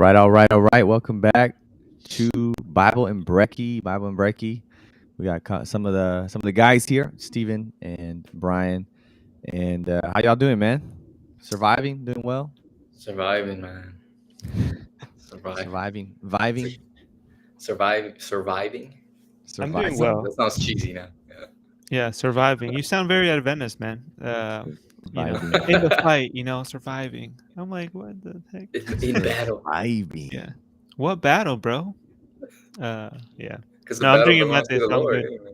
All right. Welcome back to Bible and Brekkie. We got some of the guys here, Steven and Brian. And how y'all doing, man? Surviving, doing well, Surviving, man. Survive. surviving, It's vibing, like surviving. I'm doing surviving, well. That sounds cheesy now. Yeah. Yeah, surviving. You sound very Adventist, man. In the vibing, fight, surviving. I'm like, what the heck? In battle, Yeah. surviving. What battle, bro? Yeah. because the No, I'm battle drinking belongs to mate, the so I'm Lord. good. Anyway.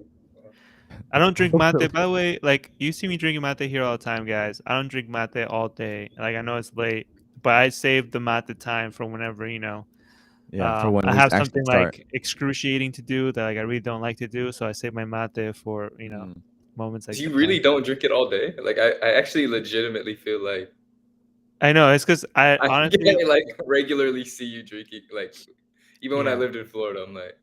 I don't drink mate. By the way, like you see me drinking mate here all the time, guys. I don't drink mate all day. Like I know it's late, but I save the mate time for whenever Yeah, for when I we have actually something start. like excruciating to do that like I really don't like to do. So I save my mate for Mm. moments like You that. really don't drink it all day? Like I actually legitimately feel like I know it's because I I honestly can't like regularly see you drinking. Like even when I yeah. lived in Florida, I'm like,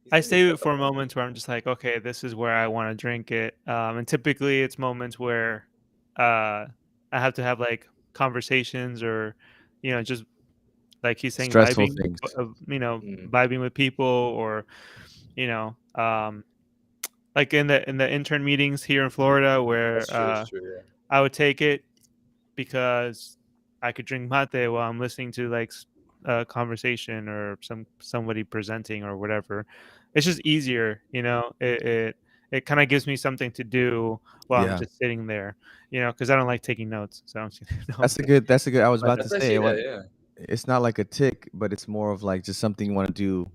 he's I drinking save it stuff. for moments where I'm just like, okay, this is where I want to drink it. And typically it's moments where I have to have like conversations or, just like he's saying, Stressful vibing, things. Mm, vibing with people or, you know, um, like in the intern meetings here in Florida where that's true. That's true. Yeah. I would take it because I could drink mate while I'm listening to like a conversation or somebody presenting or whatever. It's just easier, it kind of gives me something to do while I'm Yeah, just sitting there, because I don't like taking notes. So I'm just no, that's a good. That's a good. I was but about to That's I say see what. that. Yeah. It's not like a tick, but it's more of like just something you want to do.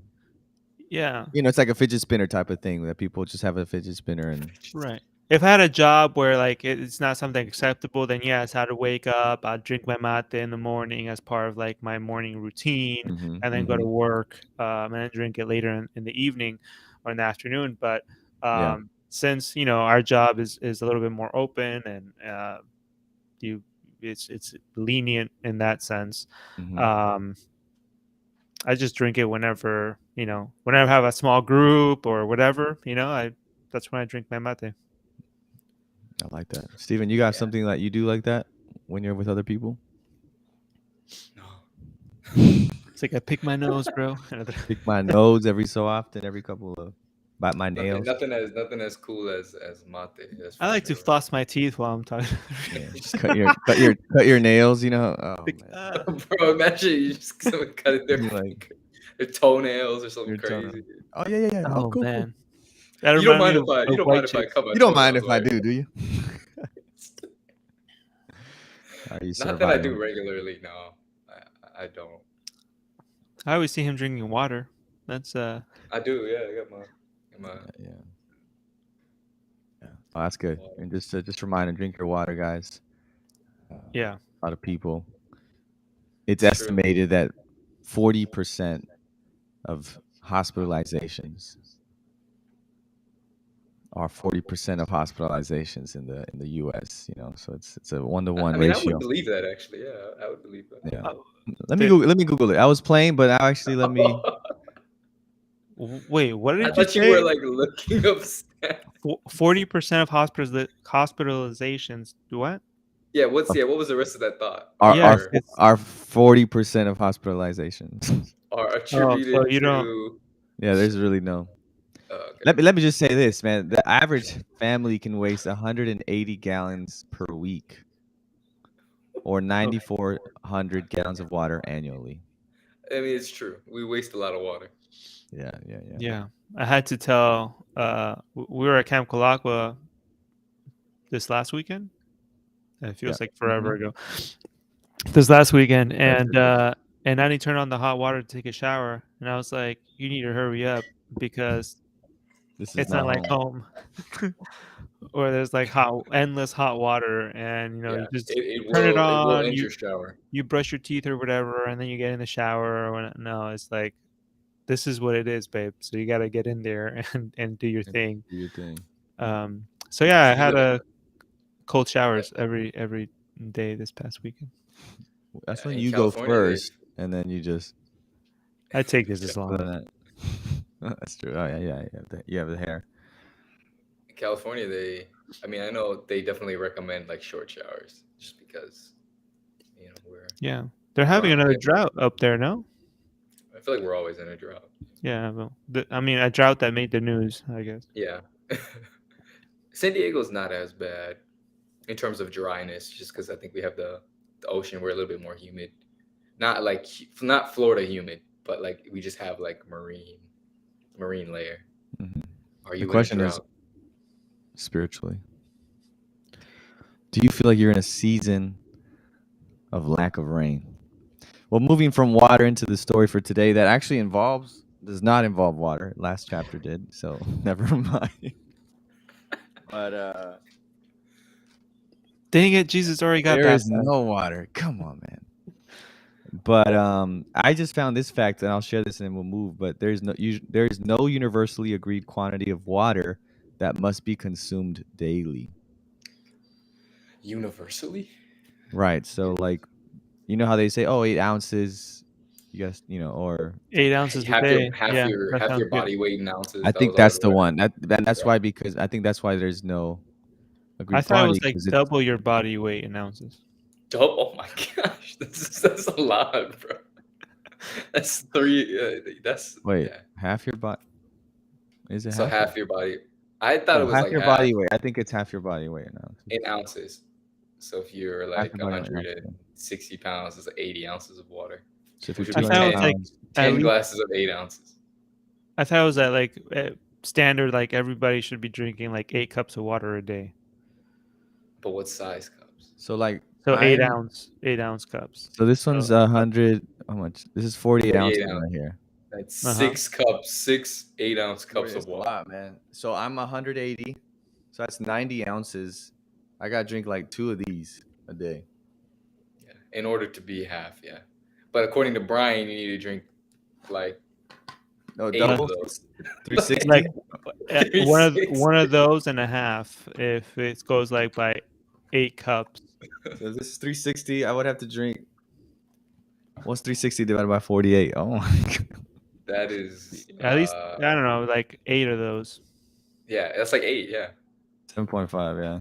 yeah, It's like a fidget spinner type of thing that people just have a fidget spinner and right. If I had a job where like it's not something acceptable, then yes, I had to wake up, I'd drink my mate in the morning as part of like my morning routine, mhm, and then go to mhm. work, and then drink it later in the evening or in the afternoon. But Yeah. since our job is a little bit more open and you it's lenient in that sense, Mhm. um, I just drink it whenever I have a small group or whatever. I that's when I drink my mate. I like that. Steven, you got Yeah. something that you do like that when you're with other people? No. It's like I pick my nose, bro. Pick my nose every so often, every couple of bite my Nothing. nails. Nothing as cool as mate. That's I for like to sure. floss my teeth while I'm talking. Yeah, just cut your nails, Oh Like, man. Bro, imagine you just someone cutting their You like finger, their toenails or something your crazy. toenail. Oh yeah, yeah, yeah. Oh oh cool, cool. man, that You don't reminded mind me if I you of don't mind white if I chicks. cut my You don't mind toenails, if I like do you? Are you not that I do surviving? regularly. No, I don't. I always see him drinking water. That's I do. Yeah, I got my Yeah, yeah. Oh, that's good. water. And just a reminder, drink your water, guys. yeah. A lot of people. It's It's true. estimated that 40% of hospitalizations are 40% of hospitalizations in the U.S. So it's a 1-to-1 I mean, I would ratio. believe that actually. Yeah, I would believe that. Yeah. Oh, Let me did, Google. Let me Google it. I was playing, but now actually let me. wait, what I did you thought you were say? like looking up stats. 40% of hospitalizations. What? Yeah, what was the rest of that thought? Are Yeah, are Or it's are 40% of hospitalizations? are oh, so attributed you don't. to? Yeah, there's really no. Okay. Let me just say this, man. The average family can waste 180 gallons per week, or Oh, 9,400 gallons of water annually. I mean, it's true. We waste a lot of water. Yeah, yeah, yeah. yeah, I had to tell. We were at Camp Colaqua this last weekend. It Yeah. feels like Hmm. forever ago. This last weekend, That's and it. That's it. Annie turned on the hot water to take a shower, and I was like, "You need to hurry up because This is it's not not like home. home, where there's like endless hot water, and you Yeah, just it turn it will on, end you your shower. you brush your teeth or whatever, and then you get in the shower. No, it's like this is what it is, babe. So you got to get in there and do your And thing. do your thing. So yeah, So I you had live, a cold showers every day this past weekend. That's when in you go California. first, and then you just. I take In this as long. Other than that. That's true. Oh yeah, yeah. You have the hair. California, I mean, I know they definitely recommend like short showers, just because we're Yeah, they're we're having on another we have drought up there. No. feel like we're always in a drought. Yeah, well, I mean, a drought that made the news, I guess. Yeah. San Diego's not as bad in terms of dryness, just because I think we have the ocean. We're a little bit more humid. Not like not Florida humid, but like we just have like marine layer. Mhm. Are The you in a question is drought? spiritually. Do you feel like you're in a season of lack of rain? Well, moving from water into the story for today, that actually does not involve water. Last chapter did, so never mind. But Dang it, Jesus already got there is baptized. no water. Come on, man. But I just found this fact, and I'll share this, and then we'll move. But there is no universally agreed quantity of water that must be consumed daily. Universally? Right. So, like, you know how they say, "Oh, 8 ounces." You guys, or 8 ounces a day. Yeah, that half sounds your good. body weight in ounces. I That was think always that's the what I one. That's yeah. why, because I think that's why there's no I agreed thought it was quantity, like because it's double your body weight in ounces. Oh my gosh, that's a lot, bro. That's three. That's wait, yeah. half your body. Is it So half your? half your body. I thought it Oh, was half like your half body weight. I think it's half your body weight in ounces. in ounces. So if you're Half like your body weight in ounces. 160 pounds, it's 80 ounces of water, So if you're which would I be thought it 200 was like 10 at least. glasses of 8 ounces. I thought it was at like standard. Like everybody should be drinking like 8 cups of water a day. But what size cups? So like So 8 ounce cups. so this one's So 100. How much? This is 48 48 ounces ounces. right here. That's uh-huh. 6 8-ounce cups It's of a water. lot, man. So I'm 180. So that's 90 ounces. I gotta drink like 2 of these a day. Yeah, in order to be half, yeah. But according to Brian, you need to drink like No, 8 of double those. 360. Like one 360. of those and a half if it goes like by 8 cups. So this is 360. I would have to drink. What's 360 divided by 48? Oh my god. That is At least I don't know, like 8 of those. yeah, that's like 8, yeah. 7.5, yeah.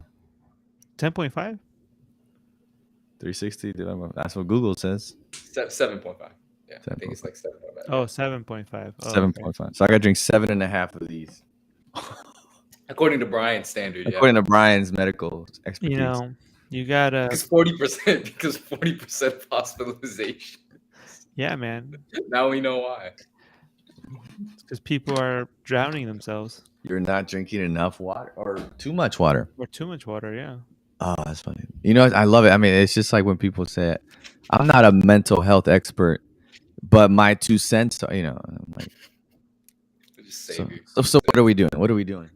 10.5? 360 divided by, that's what Google says. 7.5. Yeah, I think it's 7.5. like 7.5. Oh, 7.5. Oh, okay. 7.5. So I gotta drink 7.5 of these. According to Brian's standard, yeah. According to Brian's medical expertise. You know, you gotta. Because 40% hospitalization. Yeah, man. Now we know why. It's because people are drowning themselves You're not drinking enough water or too much water. or too much water. Yeah. Oh, that's funny. You know, I love it. I mean, it's just like when people say it. I'm not a mental health expert, but my 2 cents, I'm like, Just save you. so what are we doing? What are we doing?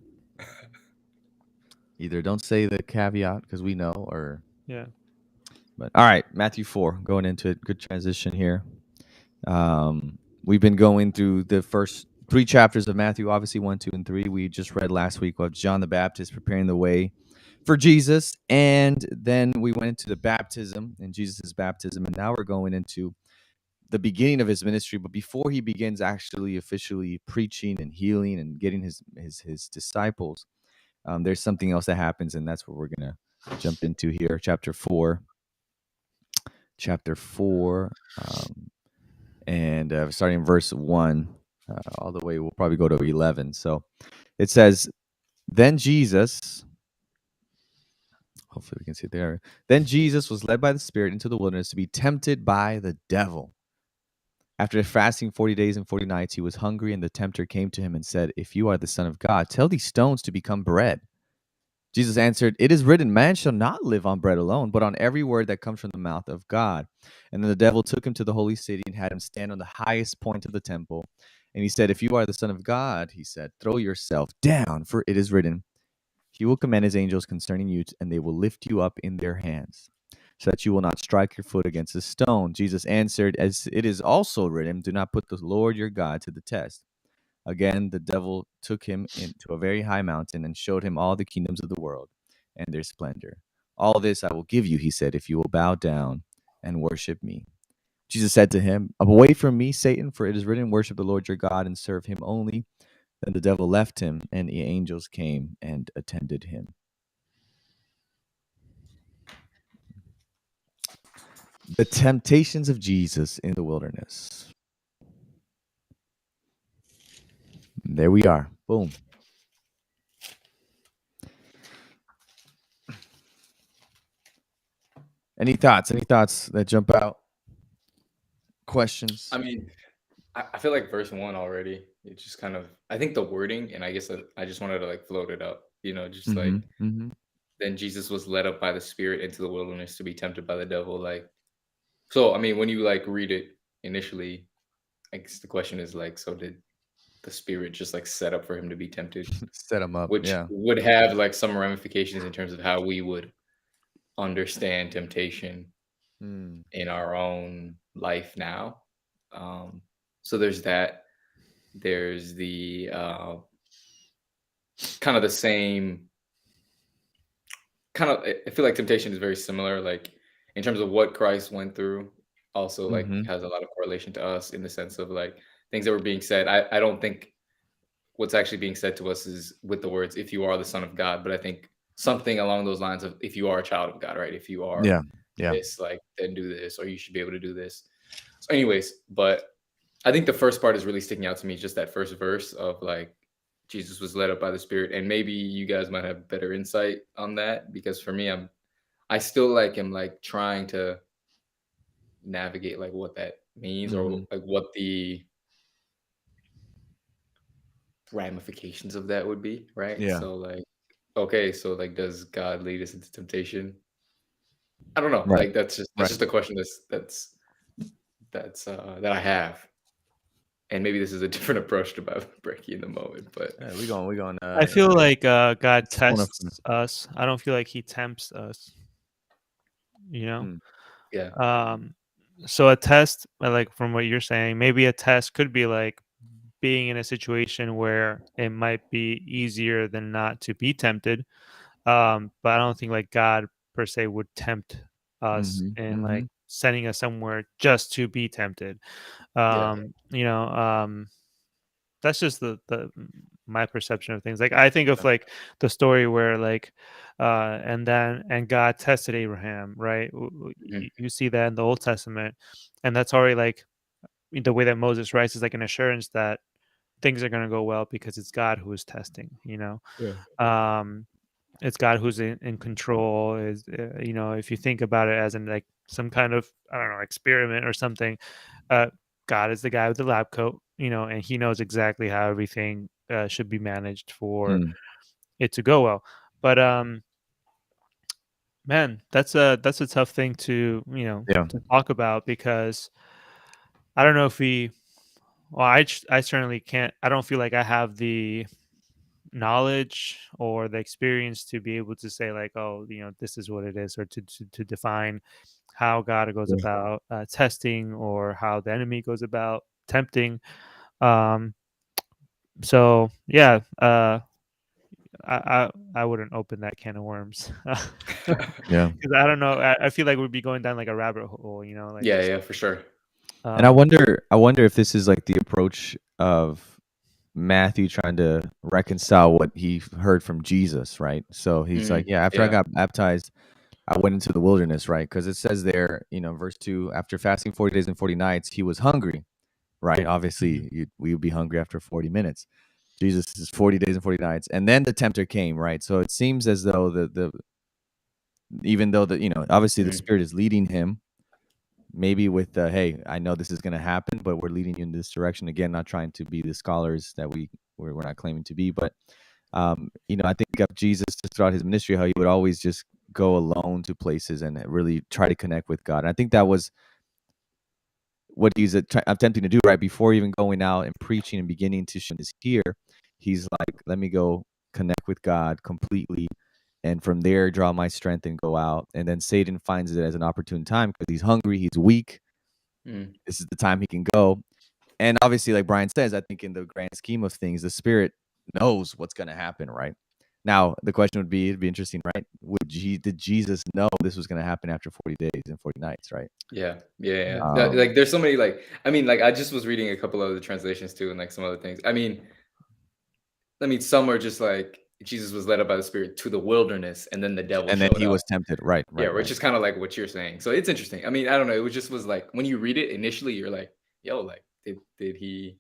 Either don't say the caveat because we know, or Yeah. but all right, Matthew 4, going into it. Good transition here. We've been going through the first 3 chapters of Matthew, obviously 1, 2, and 3. We just read last week of John the Baptist preparing the way for Jesus, and then we went into the baptism and Jesus' baptism, and now we're going into the beginning of his ministry. But before he begins actually officially preaching and healing and getting his disciples, there's something else that happens, and that's what we're gonna jump into here. Chapter 4, and starting in verse 1 all the way, we'll probably go to 11. So it says, then Jesus, hopefully we can see it there. Then Jesus was led by the Spirit into the wilderness to be tempted by the devil. After fasting 40 days and 40 nights, he was hungry, and the tempter came to him and said, if you are the Son of God, tell these stones to become bread. Jesus answered, it is written, man shall not live on bread alone, but on every word that comes from the mouth of God. And then the devil took him to the holy city and had him stand on the highest point of the temple. And he said, if you are the Son of God, he said, throw yourself down, for it is written, he will command his angels concerning you, and they will lift you up in their hands, so that you will not strike your foot against a stone. Jesus answered, as it is also written, do not put the Lord your God to the test. Again, the devil took him into a very high mountain and showed him all the kingdoms of the world and their splendor. All this I will give you, he said, if you will bow down and worship me. Jesus said to him, away from me, Satan, for it is written, worship the Lord your God and serve him only. Then the devil left him, and the angels came and attended him. The temptations of Jesus in the wilderness. there we are. Boom. Any thoughts? Any thoughts that jump out? Questions? I mean, I feel like verse 1 already. It's just kind of, I think the wording, and I guess I just wanted to like float it up. Just like Mm-hmm. Mm-hmm. then Jesus was led up by the Spirit into the wilderness to be tempted by the devil. Like, so I mean, when you like read it initially, I guess the question is like, so did the Spirit just like set up for him to be tempted, Set them up. which Yeah. would have like some ramifications in terms of how we would understand temptation Mm. in our own life now. Um, so there's that. There's the kind of the same kind of. I feel like temptation is very similar, like in terms of what Christ went through. Also, like Mm-hmm. has a lot of correlation to us in the sense of like things that were being said. I don't think what's actually being said to us is with the words "if you are the Son of God," but I think something along those lines of "if you are a child of God," right? If you are Yeah. Yeah. this, like then do this, or you should be able to do this. So, anyways, but I think the first part is really sticking out to me, just that first verse of like Jesus was led up by the Spirit, and maybe you guys might have better insight on that because for me, I still like am like trying to navigate like what that means or Mm-hmm. like what the ramifications of that would be, right? Yeah. So like, okay, so like, does God lead us into temptation? I don't know. Right. Like that's Right. just a question that I have, and maybe this is a different approach to Bible Brekkie in the moment, but We going. I feel like God Phone up. tests us. I don't feel like He tempts us. You know. Mm. yeah, So a test, like from what you're saying, maybe a test could be like being in a situation where it might be easier than not to be tempted. But I don't think like God per se would tempt us Mm-hmm. and Mm-hmm. like sending us somewhere just to be tempted. yeah, You know, that's just the my perception of things. Like I think of like the story where like and God tested Abraham, right? mhm, You see that in the Old Testament, and that's already like the way that Moses writes is like an assurance that things are going to go well because it's God who is testing, you know. Yeah. um it's God who's in control. Is you know, if you think about it as in like some kind of, I don't know, experiment or something, uh God is the guy with the lab coat, you know, and he knows exactly how everything should be managed for Mm. it to go well. But man, that's a tough thing to, you know, Yeah. to talk about because I don't know if we, well, I certainly can't, I don't feel like I have the knowledge or the experience to be able to say like, oh, you know, this is what it is, or to define how God goes Yeah. about testing or how the enemy goes about tempting. um so yeah, I wouldn't open that can of worms Yeah. because I don't know, I feel like we'd be going down like a rabbit hole, you know, like yeah, just yeah, for sure. And I um wonder. I wonder if this is like the approach of Matthew trying to reconcile what he heard from Jesus, right? So he's like, Mm, yeah, after I yeah, got baptized, I went into the wilderness, right? Because it says there, verse 2, after fasting 40 days and 40 nights, he was hungry, right? mhm. Obviously, we would be hungry after 40 minutes. Jesus is 40 days and 40 nights. And then the tempter came, right? So it seems as though even though obviously the mhm, Spirit is leading him, maybe with hey, I know this is going to happen, but we're leading you in this direction. Again, not trying to be the scholars that we're not claiming to be, but I think of Jesus just throughout his ministry, how he would always just go alone to places and really try to connect with God. And I think that was what he's attempting to do right before even going out and preaching and beginning to show his here. He's like, let me go connect with God completely, and from there draw my strength and go out. And then Satan finds it as an opportune time because he's hungry, he's weak. mm, This is the time he can go. And obviously, like Brian says, I think in the grand scheme of things, the Spirit knows what's going to happen, right? Now, the question would be, it'd be interesting, right? Did Jesus know this was going to happen after 40 days and 40 nights, right? yeah, yeah, yeah. Um, Like, there's so many. Like, I mean, like, I just was reading a couple other translations too, and like some other things. I mean, some are just like Jesus was led up by the Spirit to the wilderness, and then the devil and then showed he up. was tempted, right, Yeah, right, which right. is kind of like what you're saying. So it's interesting. I mean, I don't know. It was just was like when you read it initially, you're like, "Yo, like, did he?"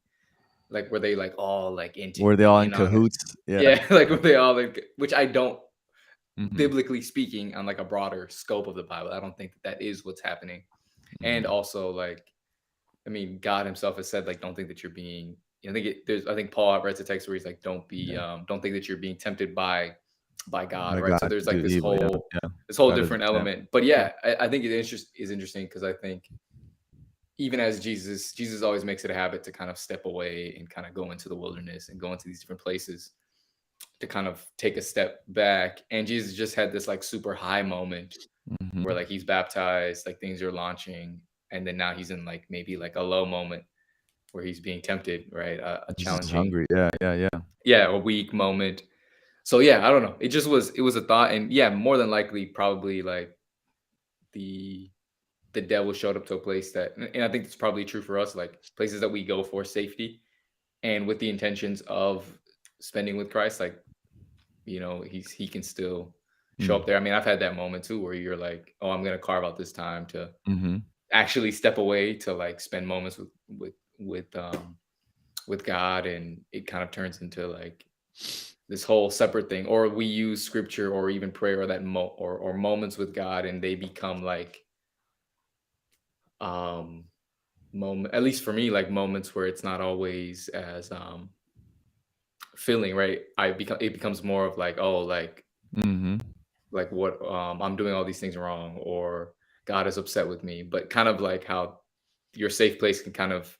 like were they like all like into Were they all in in on it? cahoots? Yeah. Yeah, like were they all like, which I don't, Mhm. biblically speaking, on like a broader scope of the Bible, I don't think that that is what's happening. And Mhm. also, like, I mean, God Himself has said, like, don't think that you're being. I think there's. I think Paul writes a text where he's like, Yeah. don't think that you're being tempted by God, My right? So God, there's do like evil. Yeah, yeah. this whole God doesn't different tempt. element. But Yeah. yeah, I think is interesting because I think even as Jesus always makes it a habit to kind of step away and kind of go into the wilderness and go into these different places to kind of take a step back. And Jesus just had this like super high moment where Mhm. like he's baptized, like things are launching, and then now he's in like maybe like a low moment where he's being tempted, right? A Jesus is challenging, hungry. Yeah, yeah, yeah. yeah, a weak moment. So yeah, I don't know. It was a thought, and yeah, more than likely, probably like the the devil showed up to a place that, and I think it's probably true for us, like places that we go for safety and with the intentions of spending with Christ, like he can still show Mm. up there. I mean, I've had that moment too where you're like, oh, I'm gonna carve out this time to Mhm. actually step away to like spend moments with God, and it kind of turns into like this whole separate thing. Or we use scripture or even prayer or or moments with God, and they become like um moment, at least for me, like moments where it's not always as filling, right? It becomes more of like, oh, Mhm. like what I'm doing all these things wrong, or God is upset with me, but kind of like how your safe place can kind of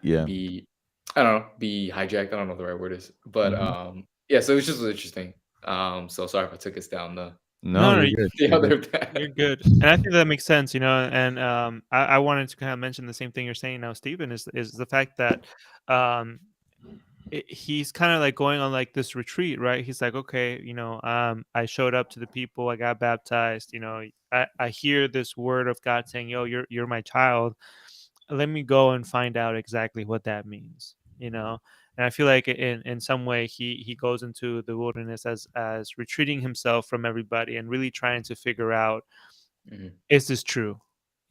Yeah. be, I don't know, be hijacked. I don't know what the right word is, but Mhm. yeah. So it was just interesting. So sorry if I took us down No, No, no, you're good. the You're good. other path. you're good. And I think that makes sense, and I wanted to kind of mention the same thing you're saying now, Stephen, is the fact that um he's kind of like going on like this retreat, right? He's like, okay, I showed up to the people, I got baptized, I hear this word of God saying, yo, you're my child. Let me go and find out exactly what that means, and I feel like in some way he goes into the wilderness as retreating himself from everybody and really trying to figure out, Mhm. is this true?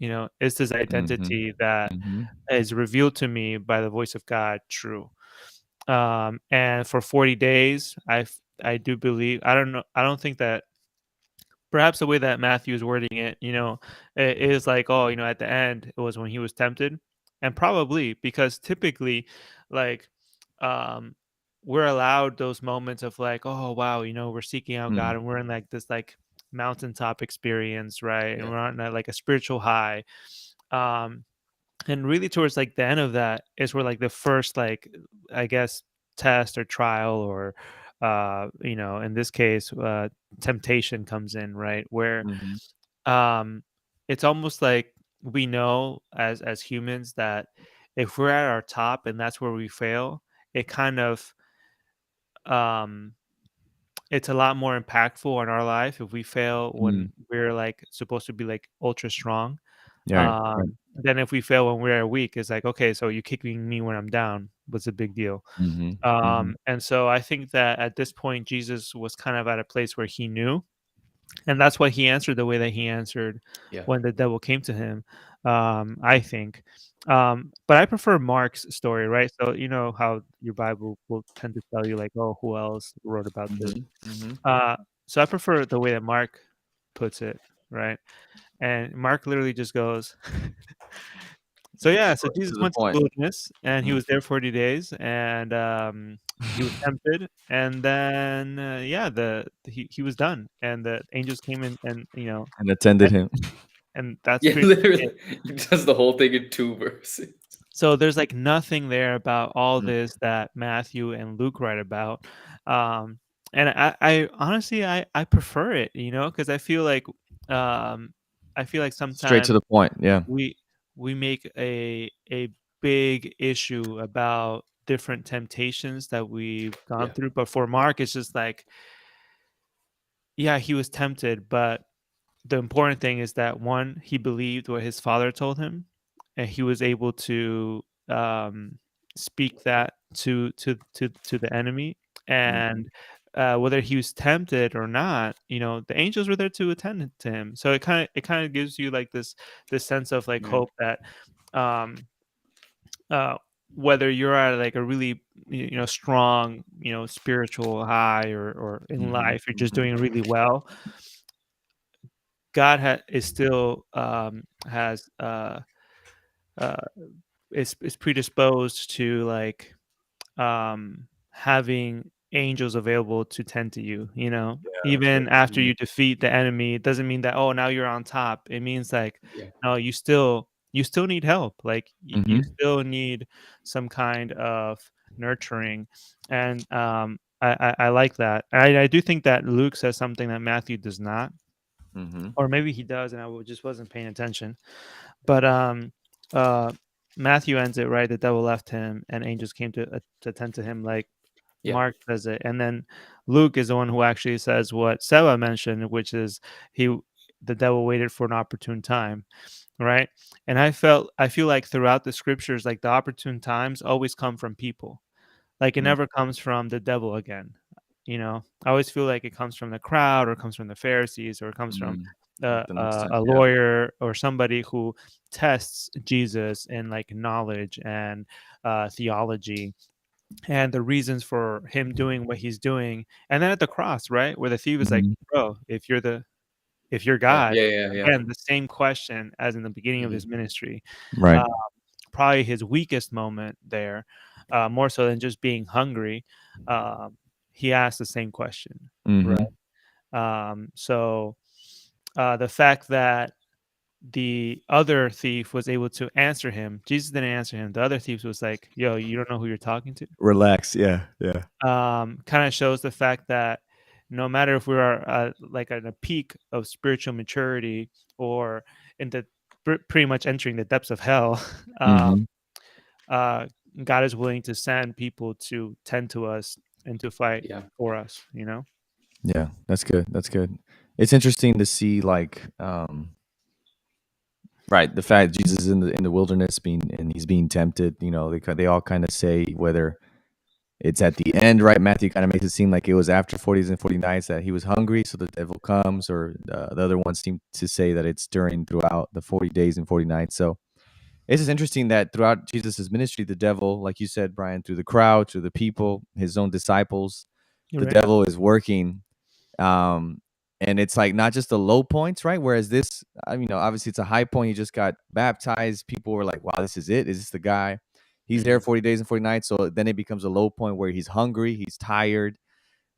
Is this Mhm. identity that Mhm. is revealed to me by the voice of God true? And for 40 days, I do believe, I don't know, I don't think that perhaps the way that Matthew is wording it, it is like, oh, at the end it was when he was tempted, and probably because typically, like, um, we're allowed those moments of like, oh wow, we're seeking out God Mm. and we're in like this like mountaintop experience, right? And Yeah. we're on like a spiritual high. Um, and really towards like the end of that is where like the first like, I guess, test or trial or in this case temptation comes in, right? Where Mhm. um it's almost like we know as humans that if we're at our top and that's where we fail, it kind of um it's a lot more impactful in our life if we fail Mm. when we're like supposed to be like ultra strong, Right, right. then if we fail when we're weak, it's like, okay, so you kicking me when I'm down. What's a big deal? Mhm. Mhm. And so I think that at this point, Jesus was kind of at a place where he knew, and that's why he answered the way that he answered Yeah. when the devil came to him. I think, but I prefer Mark's story, right? So you know how your Bible will tend to tell you like, oh, who else wrote about this? Mhm. Mhm. Uh, so I prefer the way that Mark puts it, right? And Mark literally just goes. So yeah, so Short Jesus to the went to the point. wilderness and he Mhm. was there 40 days, and he was tempted, and then yeah, he was done, and the angels came in, and And attended and, him. and that's Yeah, pretty much it. literally, he does the whole thing in 2 verses. So there's like nothing there about all Mm. this that Matthew and Luke write about, um, and I honestly I prefer it, because um, I feel like Straight to sometimes the point. Yeah. we we make a big issue about different temptations that we've gone Yeah. through, but for Mark it's just like, yeah, he was tempted, but the important thing is that one, he believed what his father told him, and he was able to speak that to the enemy, Mhm. and whether he was tempted or not, the angels were there to attend to him. So it kind of gives you like this sense of like Mhm. hope that um, uh, whether you're at like a really strong spiritual high, or in life you're just doing really well, God is still has uh is predisposed to like having angels available to tend to you, Yeah, that's even good. after you defeat the enemy. It doesn't mean that, oh, now you're on top. It means like, Yeah. no, you still need help. Like you Mhm. still need some kind of nurturing. And I like that. I do think that Luke says something that Matthew does not, Mhm. or maybe he does and just wasn't paying attention. But uh Matthew ends it right. The devil left him, and angels came to attend to him, like Yeah. Mark says it. And then Luke is the one who actually says what Seba mentioned, which is the devil waited for an opportune time, right? And I feel like throughout the scriptures, like the opportune times always come from people. Like it Mm, never comes from the devil again. I always feel like it comes from the crowd, or comes from the Pharisees, or it comes from mm. Something makes sense. a Yeah. lawyer, or somebody who tests Jesus in like knowledge and theology, and the reasons for him doing what he's doing. And then at the cross, right, where the thief is like, Mhm. bro, if you're Yeah. God, Yeah. Yeah. Yeah. again, the same question as in the beginning of Hmm. his ministry. Right. uh, Probably his weakest moment there, more so than just being hungry. um, he asked the same question, right? Mhm. So the fact that the other thief was able to answer him, Jesus didn't answer him. The other thief was like, yo, you don't know who you're talking to. Relax. Yeah. Yeah. Kind of shows the fact that no matter if we are like at a peak of spiritual maturity, or in the pretty much entering the depths of hell, uh, Mhm. uh, God is willing to send people to tend to us and to fight Yeah. for us. Yeah. That's good. That's good. It's interesting to see, like, right, the fact Jesus is in the wilderness and he's being tempted. They all kind of say whether it's at the end, right? Matthew kind of makes it seem like it was after 40 days and 40 nights that he was hungry, so the devil comes, or the other ones seem to say that it's throughout the 40 days and 40 nights. So it's just interesting that throughout Jesus's ministry, the devil, like you said, Brian, through the crowd, through the people, his own disciples, You're the right. devil is working. Um, and it's like not just the low points, right? Whereas this, obviously it's a high point. He just got baptized. People were like, wow, this is it. Is this the guy? He's there Hmm. 40 days and 40 nights. So then it becomes a low point where he's hungry, he's tired.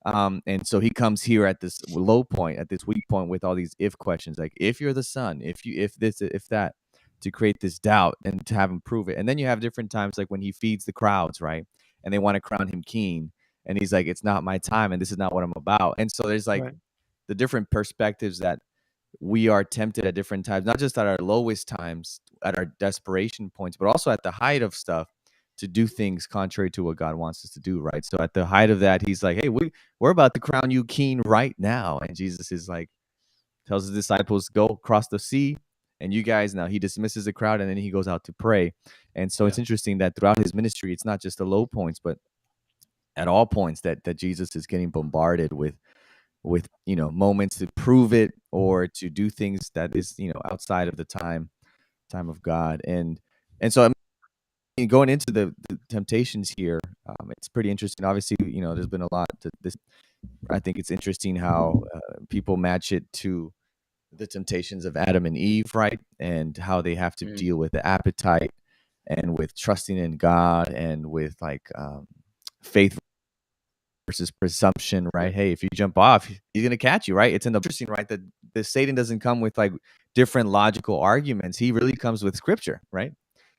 And so he comes here at this low point, at this weak point, with all these if questions, like if you're the son, if this, if that, to create this doubt and to have him prove it. And then you have different times, like when he feeds the crowds, right? And they want to crown him king, and he's like, it's not my time, and this is not what I'm about. And so there's like Right. the different perspectives that we are tempted at different times, not just at our lowest times, at our desperation points, but also at the height of stuff, to do things contrary to what God wants us to do, right? So at the height of that, he's like, hey, we're about to crown you king right now. And Jesus is like, tells his disciples, go across the sea. And you guys, now he dismisses the crowd, and then he goes out to pray. And so Yeah. it's interesting that throughout his ministry, it's not just the low points, but at all points that Jesus is getting bombarded with moments to prove it, or to do things that is outside of the time of God. And so, I mean, going into the temptations here, it's pretty interesting. Obviously, there's been a lot to this. I think it's interesting how people match it to the temptations of Adam and Eve, right? And how they have to Hmm. deal with the appetite, and with trusting in God, and with like faith versus presumption, Yeah. right? Hey, if you jump off, he's gonna catch you, right? It's interesting, right? That the Satan doesn't come with like different logical arguments. He really comes with scripture, right?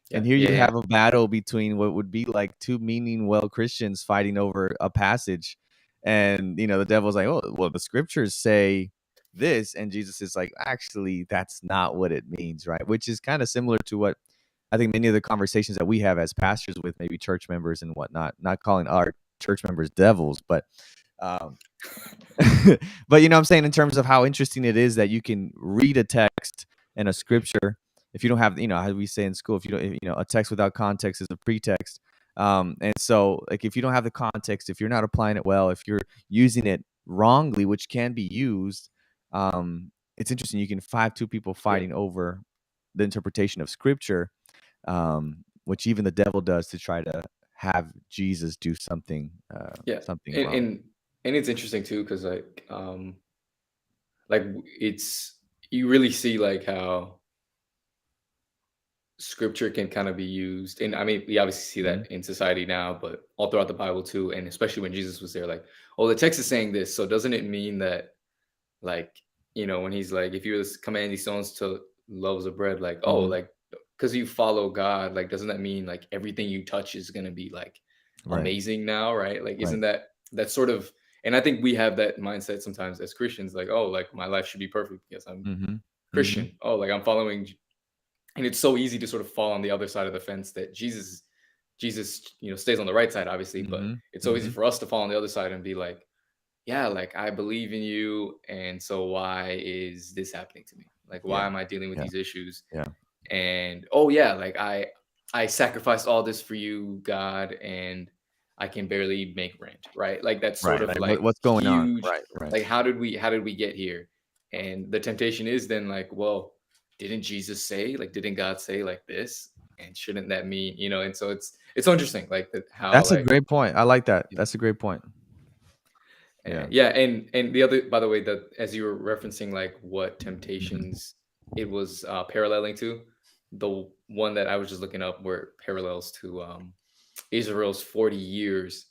Yeah. And here Yeah. you Yeah. have a battle between what would be like two meaning well Christians fighting over a passage. And the devil's like, oh, well, the scriptures say this, and Jesus is like, actually, that's not what it means, right? Which is kind of similar to what I think many of the conversations that we have as pastors with maybe church members and whatnot, not calling our church members devils, but um, but what I'm saying, in terms of how interesting it is that you can read a text and a scripture, if you don't have, how we say in school, if you don't, a text without context is a pretext. And so, like, if you don't have the context, if you're not applying it well, if you're using it wrongly, which can be used, it's interesting. You can five two people Yeah. fighting over the interpretation of scripture, which even the devil does to try to have Jesus do something Yeah, something and wrong. it's interesting too because it's you really see like how scripture can kind of be used, and I mean we obviously see Mhm. that in society now, but all throughout the Bible too, and especially when Jesus was there, like, oh, the text is saying this, so doesn't it mean that, like, when he's like, if you was command these stones to loaves of bread, like, oh, Mhm. like, because you follow God, like, doesn't that mean like everything you touch is gonna be like Right. amazing now, right? Like, Right. isn't that sort of, and I think we have that mindset sometimes as Christians, like, oh, like my life should be perfect because I'm Mhm. Mhm. Christian. Oh, like I'm following, and it's so easy to sort of fall on the other side of the fence that Jesus, stays on the right side, obviously, but Mhm. it's so easy Mhm. for us to fall on the other side and be like, yeah, like I believe in you, and so why is this happening to me? Like, why Yeah. am I dealing with Yeah. these issues? Yeah. And oh yeah, like I sacrificed all this for you, God, and I can barely make rent, right? Like that's sort Right. of Like like what's going on? huge. Right. Right. Like how did we get here? And the temptation is then like, well, didn't Jesus say, like, didn't God say like this? And shouldn't that mean, and so it's so interesting, like that how That's a like great point. I like that. That's a great point. Yeah. yeah, and the other, by the way, that as you were referencing, like what Mhm. temptations it was paralleling to, the one that I was just looking up were parallels to Israel's 40 years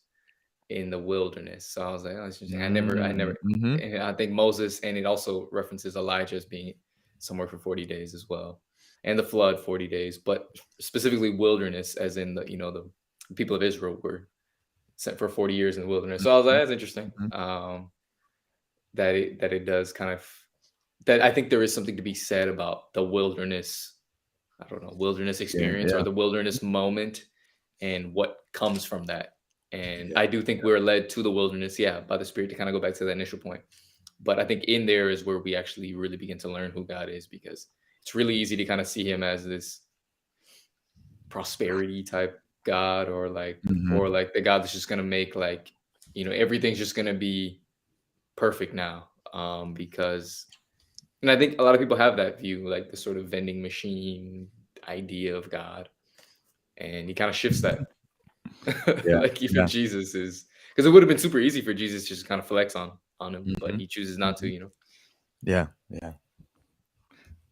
in the wilderness. So I was like, oh, that's interesting. I never, Mhm. and I think Moses, and it also references Elijah as being somewhere for 40 days as well, and the flood 40 days, but specifically wilderness, as in the people of Israel were sent for 40 years in the wilderness. So I was like, Mhm. that's interesting. Mhm. That it does kind of, that I think there is something to be said about the wilderness. I don't know, wilderness Yeah. experience or Yeah. the wilderness moment and what comes from that. And Yeah. I do think we're led to the wilderness, yeah, by the Spirit, to kind of go back to that initial point. But I think in there is where we actually really begin to learn who God is, because it's really easy to kind of see him as this prosperity type God, or Mhm. like the God that's just gonna make, like, everything's just gonna be perfect now. Because, and I think a lot of people have that view, like the sort of vending machine idea of God, and he kind of shifts that. Yeah. Like even Yeah. Jesus is, because it would have been super easy for Jesus to just kind of flex on him, but Mhm. he chooses not to. Mhm. Yeah. Yeah.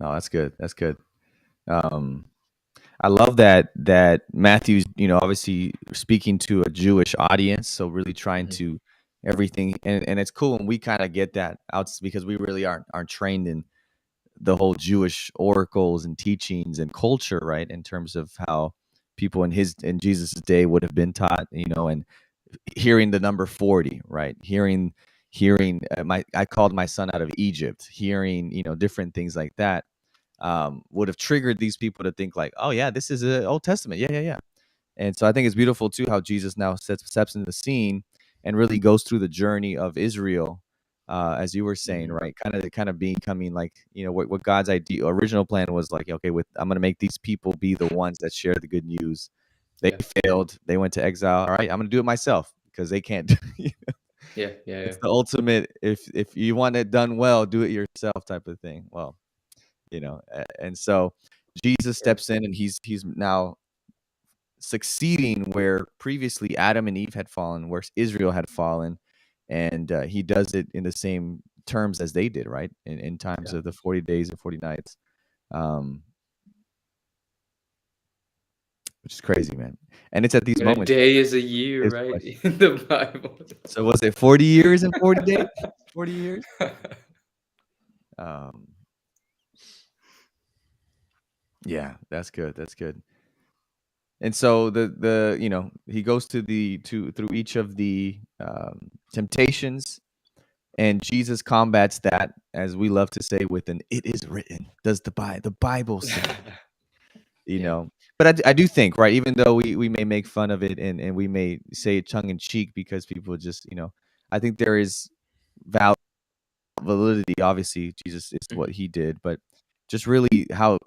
No, that's good. That's good. Um, I love that Matthew's, obviously speaking to a Jewish audience, so really trying Mhm. to everything, and it's cool, and we kind of get that out because we really aren't trained in the whole Jewish oracles and teachings and culture, right? In terms of how people in Jesus's day would have been taught, and hearing the number 40, right? Hearing my I called my son out of Egypt, hearing, different things like that, would have triggered these people to think like, oh yeah, this is the Old Testament. Yeah, yeah, yeah. And so I think it's beautiful too how Jesus now steps into the scene and really goes through the journey of Israel, as you were saying, Mhm. right? Kind of becoming like, what God's original plan was, like, okay, with I'm going to make these people be the ones that share the good news. They Yeah, failed. They went to exile. All right, I'm going to do it myself because they can't. yeah, yeah, yeah, It's the ultimate. If you want it done well, do it yourself type of thing. Well, and so Jesus yeah, steps in, and he's now succeeding where previously Adam and Eve had fallen, where Israel had fallen, and he does it in the same terms as they did, right? In times yeah. of the 40 days and 40 nights, um, which is crazy, man. And it's at these And a moments day is a year, his right? question. In the Bible. So was it 40 years and 40 days? 40 years? Um, yeah, that's good. That's good. And so he goes to through each of the temptations, and Jesus combats that, as we love to say, with an "It is written." Does the Bible say? You Yeah, know, but I do think, right, even though we may make fun of it, and we may say it tongue in cheek because people just, I think there is val validity. Obviously, Jesus is what mhm, he did, but just really how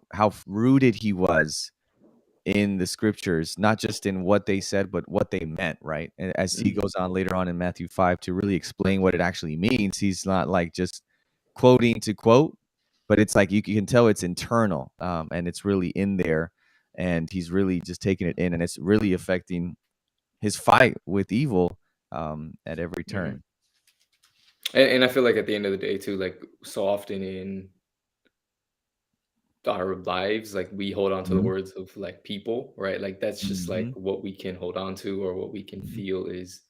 rooted he was in the scriptures, not just in what they said, but what they meant, right? And as he mhm, goes on later on in Matthew 5 to really explain what it actually means, he's not like just quoting to quote, but it's like you can tell it's internal, and it's really in there. and he's really just taking it in, and it's really affecting his fight with evil at every Hmm. turn. And I feel like at the end of the day too, like so often in our lives, like we hold on to the Mhm. words of like people, right? Like that's just like Mhm. what we can hold on to or what we can Mhm. feel is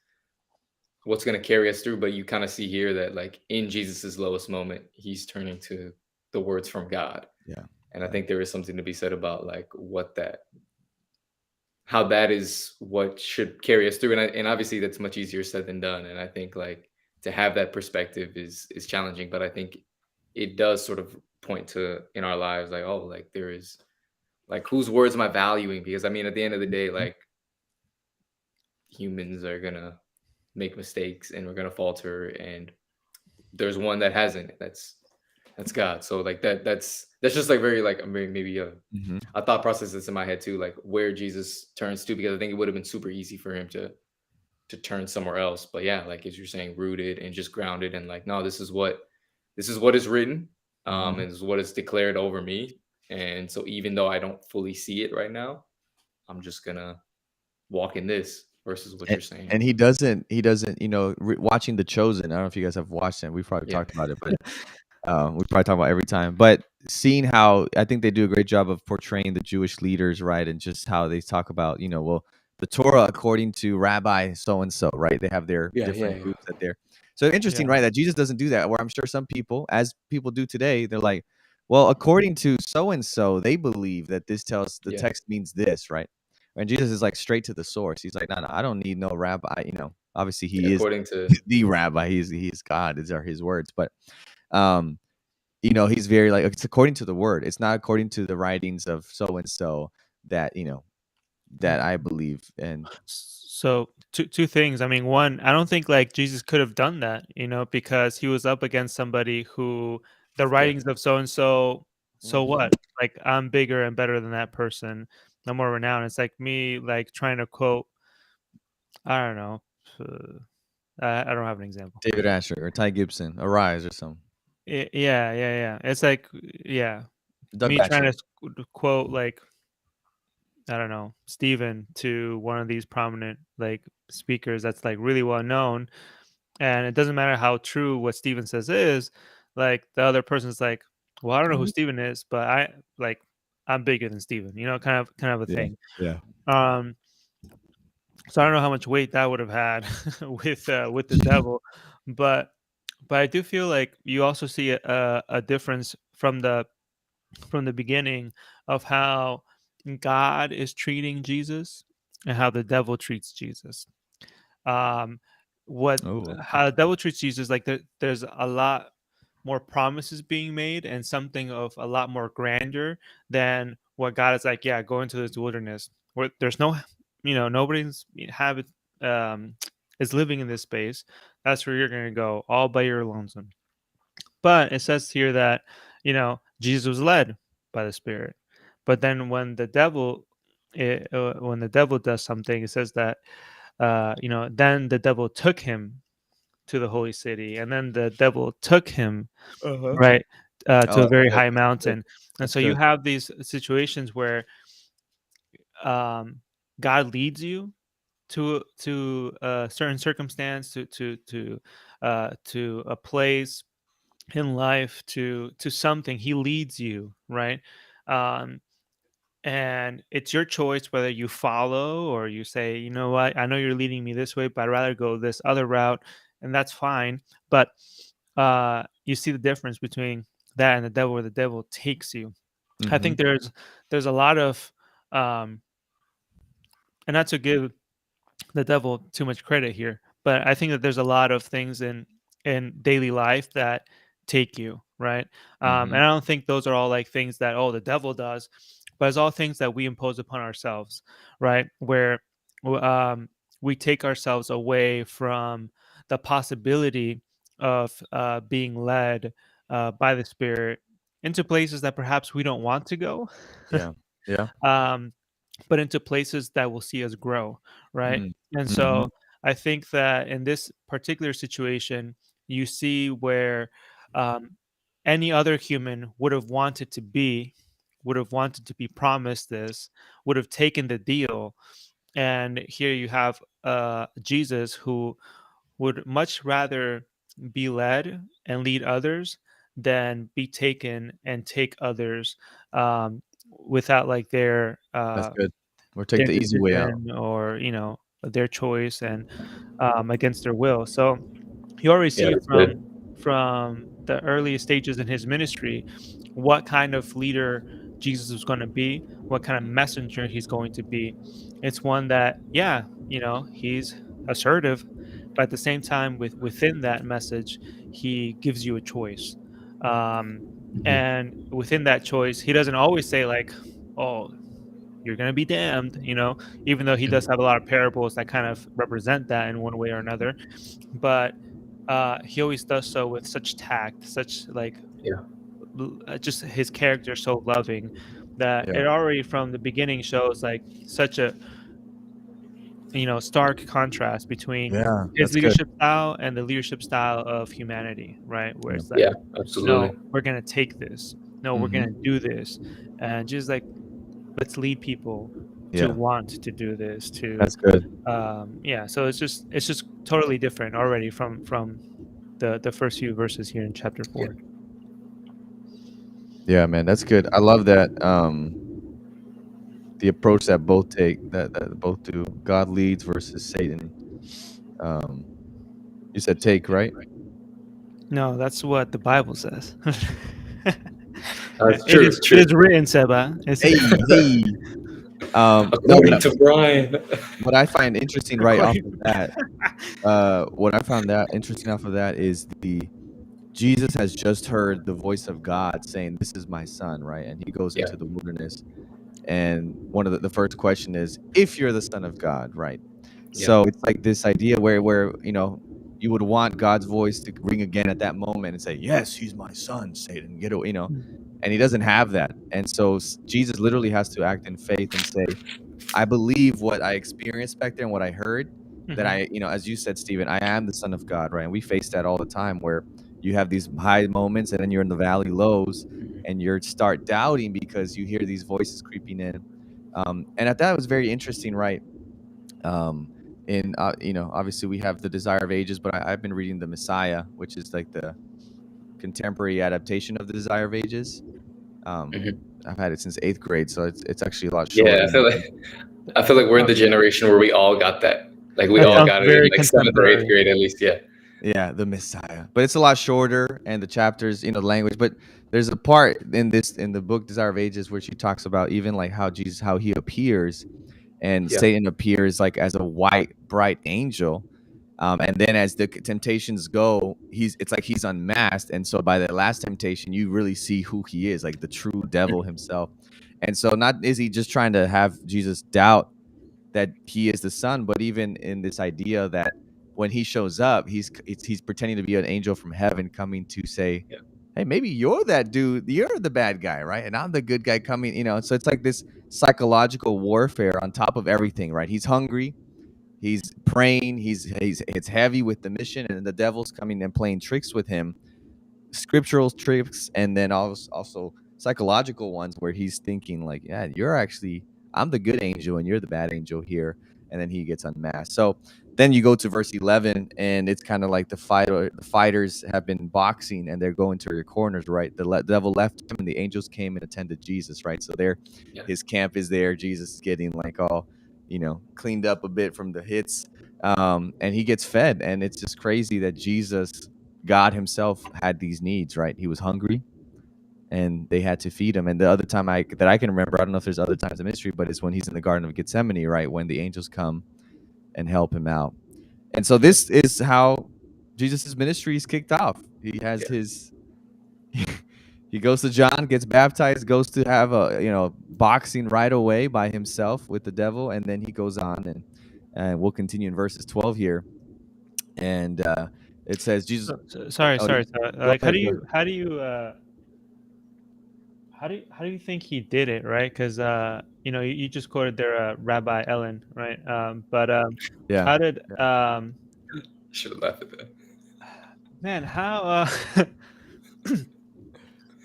what's going to carry us through. But you kind of see here that like in Jesus's lowest moment, he's turning to the words from God. Yeah. And I Yeah. think there is something to be said about like what that, how that is what should carry us through. And obviously that's much easier said than done. And I think like to have that perspective is challenging, but I think it does sort of point to in our lives like, oh, like there is like whose words am I valuing? Because I mean, at the end of the day, Mhm. like humans are gonna make mistakes and we're gonna falter, and there's one that hasn't. That's God. So like that's just like very like maybe Mhm. a thought process that's in my head too, like where Jesus turns to, because I think it would have been super easy for him to turn somewhere else. But yeah, like as you're saying, rooted and just grounded and like, no, this is what is written, Mhm. and this is what is declared over me. And so even though I don't fully see it right now, I'm just gonna walk in this versus what And you're saying. and he doesn't, watching The Chosen. I don't know if you guys have watched it. We've probably Yeah. talked about it, but we probably talk about it every time. But seeing how I think they do a great job of portraying the Jewish leaders, right, and just how they talk about, well, the Torah according to Rabbi so and so, right? They have their Yeah, yeah, different yeah. groups that they're so interesting, Yeah. right? That Jesus doesn't do that. Where I'm sure some people, as people do today, they're like, well, according to so and so, they believe that this tells the Yeah. text means this, right? And Jesus is like straight to the source. He's like, no, no, I don't need no rabbi. Obviously he is According to the rabbi. He's God. These are his words, but um he's very like it's according to the word. It's not according to the writings of so and so that that I believe. And So two things. I mean, one, I don't think like Jesus could have done that, because he was up against somebody who the yeah. writings of so and so. So Mhm. what? Like I'm bigger and better than that person. I'm more renowned. It's like me like trying to quote. I don't know. I don't have an example. David Asher or Ty Gibson, Arise or something. Yeah, yeah, yeah. It's like yeah, Doug me trying Batchelor. to quote like I don't know Steven to one of these prominent like speakers that's like really well known. And it doesn't matter how true what Steven says is, like the other person's like, well, I don't know who Mhm. Steven is, but like I'm bigger than Steven, kind of a Yeah, thing. yeah. Um, so I don't know how much weight that would have had with the devil, but I do feel like you also see a difference from the beginning of how God is treating Jesus and how the devil treats Jesus. um what Oh, okay. How the devil treats Jesus, like there's a lot more promises being made and something of a lot more grandeur than what God is like, yeah, go into this wilderness where there's no, nobody's habit is living in this space. That's where you're gonna go all by your lonesome. But it says here that Jesus was led by the Spirit. But then when the devil does something, it says that then the devil took him to the holy city, and then the devil took him Uh-huh. right to Oh, a very that's high good. mountain. And That's so you good. have these situations where God leads you to a certain circumstance, to a place in life, to something. He leads you, right? Um, and it's your choice whether you follow or you say, you know what, I know you're leading me this way, but I'd rather go this other route, and that's fine. But you see the difference between that and the devil, where the devil takes you. I think Mhm. there's a lot of um, and not to give the devil too much credit here, but I think that there's a lot of things in daily life that take you, right. And Mhm. I don't think those are all like things that, oh, the devil does, but it's all things that we impose upon ourselves, right, where w- um, we take ourselves away from the possibility of being led by the Spirit into places that perhaps we don't want to go. Yeah. Yeah. um, but into places that will see us grow, right? Mm. And Mhm. so I think that in this particular situation, you see where um, any other human would have wanted to be, would have wanted to be promised this, would have taken the deal. And here you have Jesus who would much rather be led and lead others than be taken and take others, without like That's good. Or take their the easy way out. decision, or their choice, and against their will. So you already Yeah, see that's good. from the earliest stages in his ministry what kind of leader Jesus was going to be, what kind of messenger he's going to be. It's one that, yeah, he's assertive, but at the same time, within that message, he gives you a choice. Um, Mhm. and within that choice, he doesn't always say like, "Oh, you're going to be damned," even though he Yeah. does have a lot of parables that kind of represent that in one way or another. But he always does so with such tact, such like Yeah, just his character so loving that Yeah. it already from the beginning shows like such a stark contrast between Yeah, his that's good. leadership style and the leadership style of humanity, right? Where Yeah. it's like, yeah, absolutely. no, we're gonna take this, no, we're Mhm. gonna do this, and just like, let's lead people to Yeah, want to do this, to that's good. yeah. So it's just totally different already from the first few verses here in chapter Yeah, 4. Yeah, man, that's good. I love that, the approach that both take, that both do. God leads versus Satan. Um, you said take, right? No, that's what the Bible says. it's It true. is It's it true. is written, Seba. Hey, hey. No, According to Brian. what I find interesting right off According of that, what I found that interesting off of that is the Jesus has just heard the voice of God saying, "This is my son," right? And he goes Yeah, into the wilderness, and one of the first question is, "If you're the son of God," right? yeah, So it's like this idea where you would want God's voice to ring again at that moment and say, "Yes, he's my son, Satan, get away." And he doesn't have that, and so Jesus literally has to act in faith and say, I believe what I experienced back there and what I heard, that Mhm. as you said, Stephen, I am the son of God, right? And we face that all the time where you have these high moments and then you're in the valley lows and you start doubting because you hear these voices creeping in. And I thought it was very interesting, right? Um, obviously we have the Desire of Ages, but I've been reading the Messiah, which is like the contemporary adaptation of the Desire of Ages. Um, mhm. I've had it since eighth grade, so it's actually a lot Yeah. shorter. I feel like we're in Oh, the generation where we all got that. Like we that all Yeah. sounds got it in very like seventh or eighth contemporary. grade at least. Yeah. Yeah, the Messiah. But it's a lot shorter and the chapters, the language. But there's a part in the book Desire of Ages where she talks about even like how he appears and Yeah. Satan appears like as a white, bright angel. And then as the temptations go, it's like he's unmasked. And so by the last temptation, you really see who he is, like the true devil himself. And so not is he just trying to have Jesus doubt that he is the son, but even in this idea that when he shows up, he's pretending to be an angel from heaven coming to say, Yeah. "Hey, maybe you're that dude. You're the bad guy, right? And I'm the good guy coming." So it's like this psychological warfare on top of everything, right? He's hungry, he's praying, he's it's heavy with the mission, and the devil's coming and playing tricks with him, scriptural tricks, and then also psychological ones where he's thinking like, yeah, I'm the good angel and you're the bad angel here. And then he gets unmasked. So then you go to verse 11 and it's kind of like the fighters have been boxing and they're going to your corners, right? The devil left him and the angels came and attended Jesus, right? So there, Yeah. his camp is there. Jesus is getting like all cleaned up a bit from the hits, and he gets fed. And it's just crazy that God himself had these needs, right? He was hungry and they had to feed him. And the other time that I can remember, I don't know if there's other times in history, but it's when he's in the Garden of Gethsemane, right? When the angels come and help him out. And so Yeah. this is how Jesus' ministry is kicked off. He has Yeah. his he goes to John, gets baptized, goes to have a boxing right away by himself with the devil, and then he goes on and we'll continue in verses 12 here. And it says Jesus. Sorry, Oh, sorry. So, go like, ahead. how do you think he did it, right? Because you just quoted there, Rabbi Ellen, right? But Yeah. how did Should have laughed at that. man, how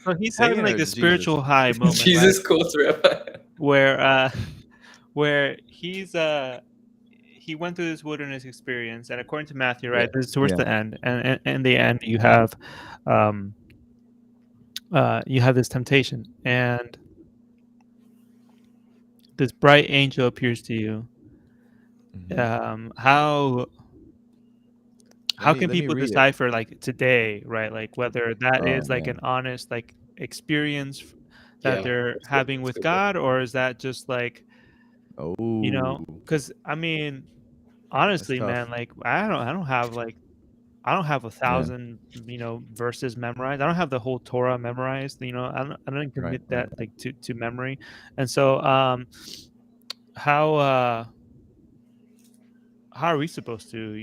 So he's having Satan like or this Jesus? spiritual high moment, right? Jesus quotes Rabbi. Where where he went through this wilderness experience, and according to Matthew, right, this is towards Yeah. the end, and in the end um you have this temptation, and this bright angel appears to you. How can Let me people read it. decipher like today, right? Like whether that Oh is like man. an honest like experience that Yeah, they're that's good. having That's with good. God, or is that just like, Oh, because I mean, that's honestly, tough. man, like I don't have a Yeah. thousand, verses memorized. I don't have the whole Torah memorized. I don't Right. commit Right. that like to memory. And so, how uh, how are we supposed to,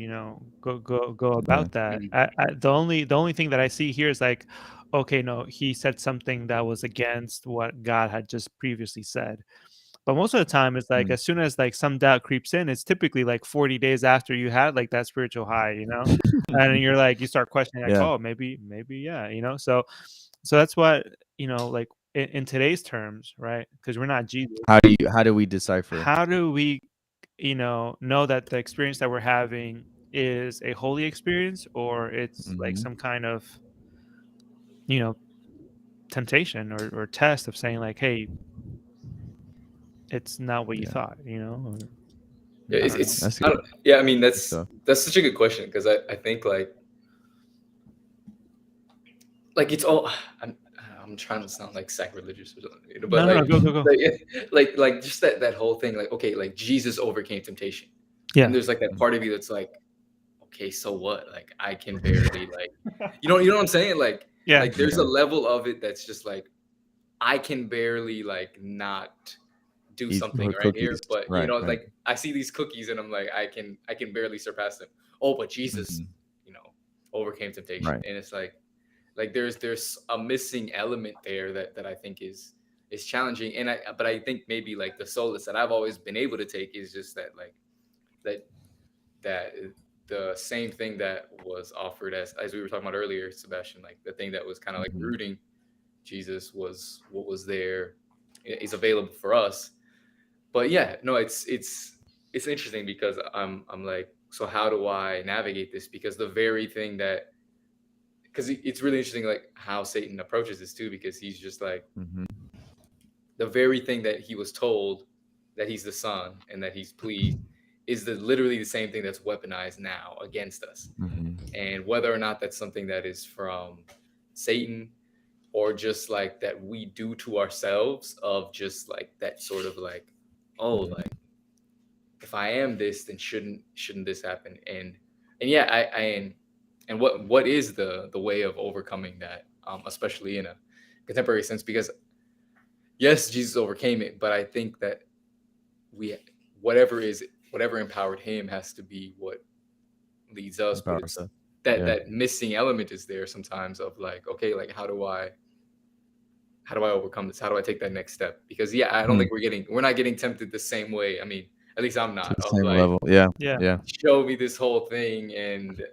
go Yeah. about that? Mhm. The only thing that I see here is like, okay, no, he said something that was against what God had just previously said. But most of the time, it's like Mm. as soon as like some doubt creeps in, it's typically like 40 days after you had like that spiritual high, and then you're like, you start questioning, like, Yeah. oh, maybe, yeah, So that's what, like in today's terms, right? Because we're not Jesus. How do we decipher? How do we, know that the experience that we're having is a holy experience, or it's like Hmm. some kind of, you know, temptation or test of saying like, hey, it's not what you Yeah. thought, or Yeah, I it's, don't know. it's That's I good. don't, yeah. I mean, Good that's stuff. that's such a good question because I think like it's all. I'm trying to sound like sacrilegious or something, but No, no, no, go. like just that whole thing. Like, okay, like Jesus overcame temptation, and Yeah. there's like that Mm. part of you that's like, okay, so what? Like, I can barely like, you know what I'm saying? Yeah. Like there's a Yeah. level of it that's just like I can barely like not do Eat something more right cookies. here, but Right. Right. like I see these cookies and I'm like I can barely surpass them. Oh, but Jesus, Hmm. you know, overcame temptation, Right. and it's like there's a missing element there that I think is challenging, and I think maybe like the solace that I've always been able to take is just that like that that the same thing that was offered as we were talking about earlier, Sebastian, like the thing that was kind of like Hmm. rooting Jesus was what was there is available for us. But yeah, no, it's interesting because I'm like, so how do I navigate this? Because the very thing that because it's really interesting like how Satan approaches this too, because he's just like Hmm. the very thing that he was told that he's the son and that he's pleased is literally the same thing that's weaponized now against us. Hmm. And whether or not that's something that is from Satan or just like that we do to ourselves of just like that sort of like, oh, like if I am this, then shouldn't this happen? And yeah, I and what is the way of overcoming that, especially in a contemporary sense? Because yes, Jesus overcame it, but I think that we whatever empowered him has to be what leads us. But Empower it's ourselves. that Yeah. that missing element is there sometimes of like, okay, like how do I overcome this? How do I take that next step? Because yeah, I don't Hmm. think we're not getting tempted the same way. I mean, at least I'm To not the of same like level. Yeah. Yeah. Yeah. show me this whole thing and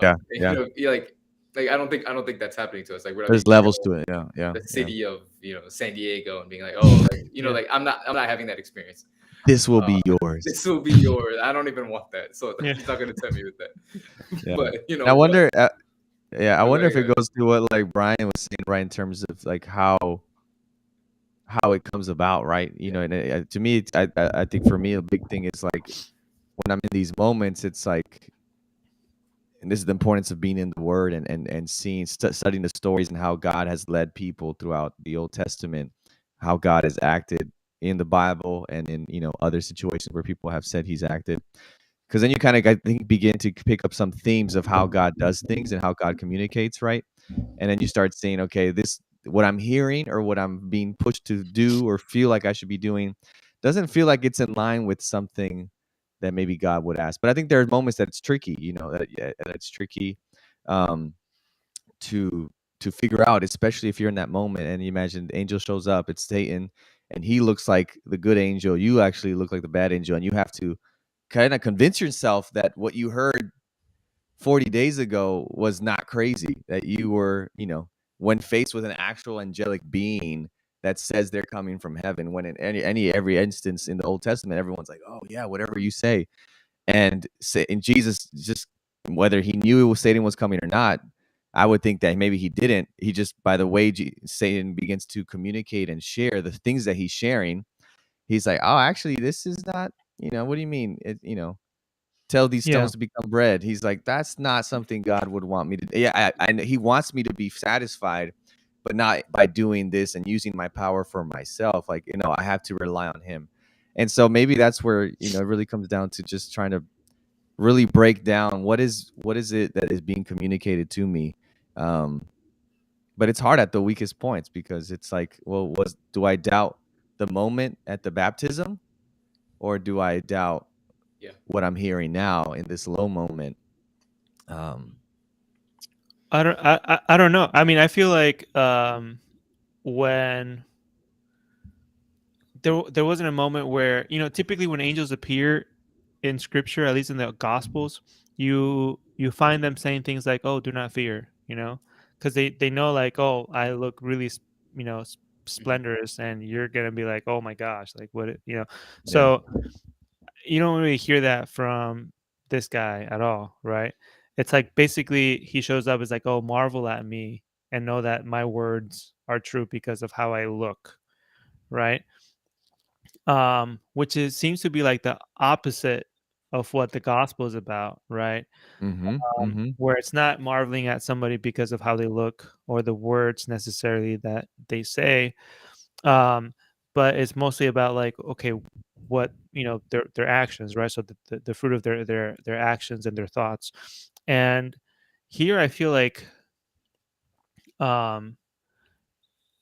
Yeah. Yeah. like I don't think that's happening to us. Like we're not There's being carried levels away to it. Yeah. Yeah. the Yeah. city of San Diego and being like, oh, like Yeah. like I'm not having that experience. This will Uh, be yours. this will be yours. I don't even want that. So Yeah. he's not gonna tempt me with that. Yeah. But And I but wonder. Yeah. I no, go wonder ahead, if go it ahead. goes to what like Brian was saying, right, in terms of like how it comes about, right? Yeah. And to me, I think for me, a big thing is like when I'm in these moments, it's like, and this is the importance of being in the Word and seeing, studying the stories and how God has led people throughout the Old Testament, how God has acted in the Bible and in other situations where people have said He's acted. Because then you kind of, I think, begin to pick up some themes of how God does things and how God communicates, right? And then you start saying, okay, this what I'm hearing or what I'm being pushed to do or feel like I should be doing doesn't feel like it's in line with something that maybe God would ask. But I think there are moments that it's tricky, that, yeah, that it's tricky um, to figure out, especially if you're in that moment and you imagine the angel shows up, it's Satan, and he looks like the good angel. You actually look like the bad angel, and you have to kind of convince yourself that what you heard 40 days ago was not crazy, that you were, when faced with an actual angelic being that says they're coming from heaven, when in every instance in the Old Testament, everyone's like, oh yeah, whatever you say. And Jesus, just whether he knew Satan was coming or not, I would think that maybe he didn't. He just, by the way Satan begins to communicate and share the things that he's sharing, he's like, oh, actually, this is not, what do you mean? Tell these Yeah. stones to become bread. He's like, that's not something God would want me to do. Yeah, he wants me to be satisfied, but not by doing this and using my power for myself. Like, I have to rely on him. And so maybe that's where, it really comes down to just trying to really break down what is it that is being communicated to me. But it's hard at the weakest points, because it's like, well, do I doubt the moment at the baptism, or do I doubt Yeah. what I'm hearing now in this low moment? I don't know. I mean, I feel like when there wasn't a moment where, typically when angels appear in scripture, at least in the gospels, you find them saying things like, "Oh, do not fear," because they know, like, "Oh, I look really splendorous," and you're gonna be like, "Oh my gosh, like what?" Yeah. So you don't really hear that from this guy at all, right? It's like basically he shows up as like, "Oh, marvel at me and know that my words are true because of how I look," right? Which seems to be like the opposite of what the gospel is about, right? Mm-hmm. Mm-hmm. Where it's not marveling at somebody because of how they look or the words necessarily that they say, um, but it's mostly about like, okay, what their actions, right? So the fruit of their actions and their thoughts. And here I feel like, um,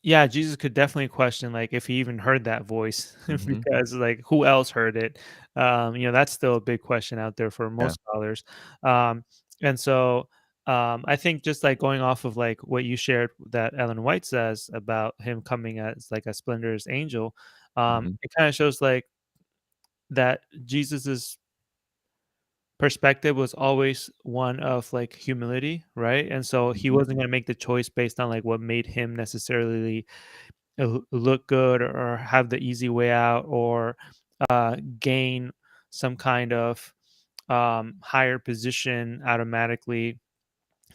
yeah, Jesus could definitely question, like, if he even heard that voice, Mm-hmm. because, like, who else heard it? That's still a big question out there for Yeah. most scholars. Um, and so, I think just, like, going off of, like, what you shared that Ellen White says about him coming as, like, a splendorous angel, Mm-hmm. it kinda shows, like, that Jesus's perspective was always one of, like, humility, right? And so he Mm-hmm. wasn't gonna make the choice based on, like, what made him necessarily look good or have the easy way out or gain some kind of higher position automatically,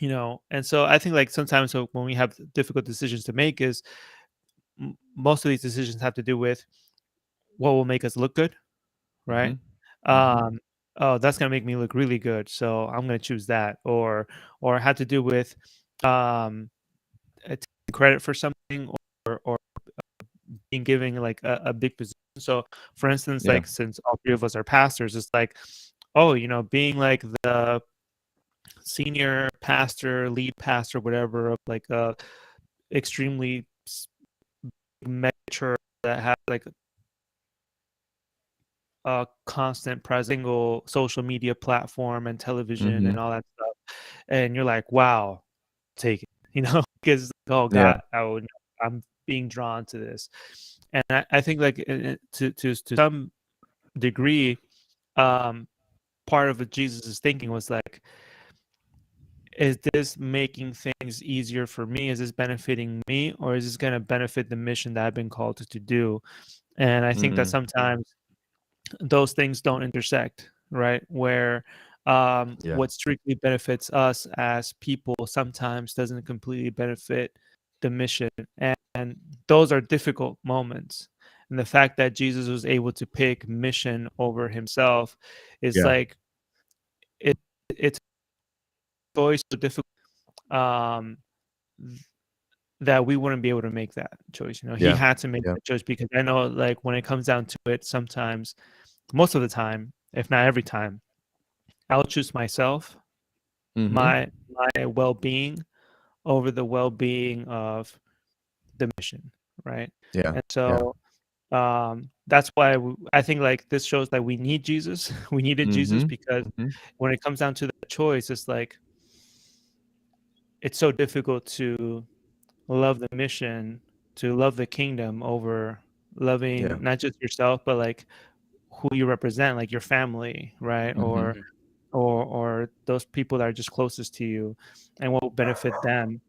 and so I think like sometimes when we have difficult decisions to make is most of these decisions have to do with what will make us look good, right? Mm-hmm. Mm-hmm. um oh, that's going to make me look really good, so I'm going to choose that, or had to do with um taking credit for something, or being giving like a big position. So, for instance, Yeah. like since all three of us are pastors, it's like, oh, being like the senior pastor, lead pastor, whatever, of like a extremely mega church that has like a constant presence, single social media platform and television Mm-hmm. and all that stuff, and you're like, wow, take it, because oh Yeah. God, I'm being drawn to this, and I think like to some degree, um, part of what Jesus is thinking was like, is this making things easier for me? Is this benefiting me, or is this going to benefit the mission that I've been called to do? And I think that Mm-hmm. sometimes those things don't intersect, right? Where Yeah. what strictly benefits us as people sometimes doesn't completely benefit the mission. And those are difficult moments. And the fact that Jesus was able to pick mission over himself is Yeah. like, it, it's always so difficult, um, that we wouldn't be able to make that choice. He Yeah. had to make Yeah. that choice, because I know, like, when it comes down to it, sometimes, most of the time, if not every time, I'll choose myself, Mm-hmm. my well-being over the well-being of the mission, right? Yeah. And Yeah. so, that's why I think like this shows that we need Jesus. We needed Jesus, Mm-hmm. because Mm-hmm. when it comes down to the choice, it's like it's so difficult to love the mission, to love the kingdom over Yeah. loving not just yourself, but like who you represent, like your family, right? Mm-hmm. Or those people that are just closest to you, and what will benefit them.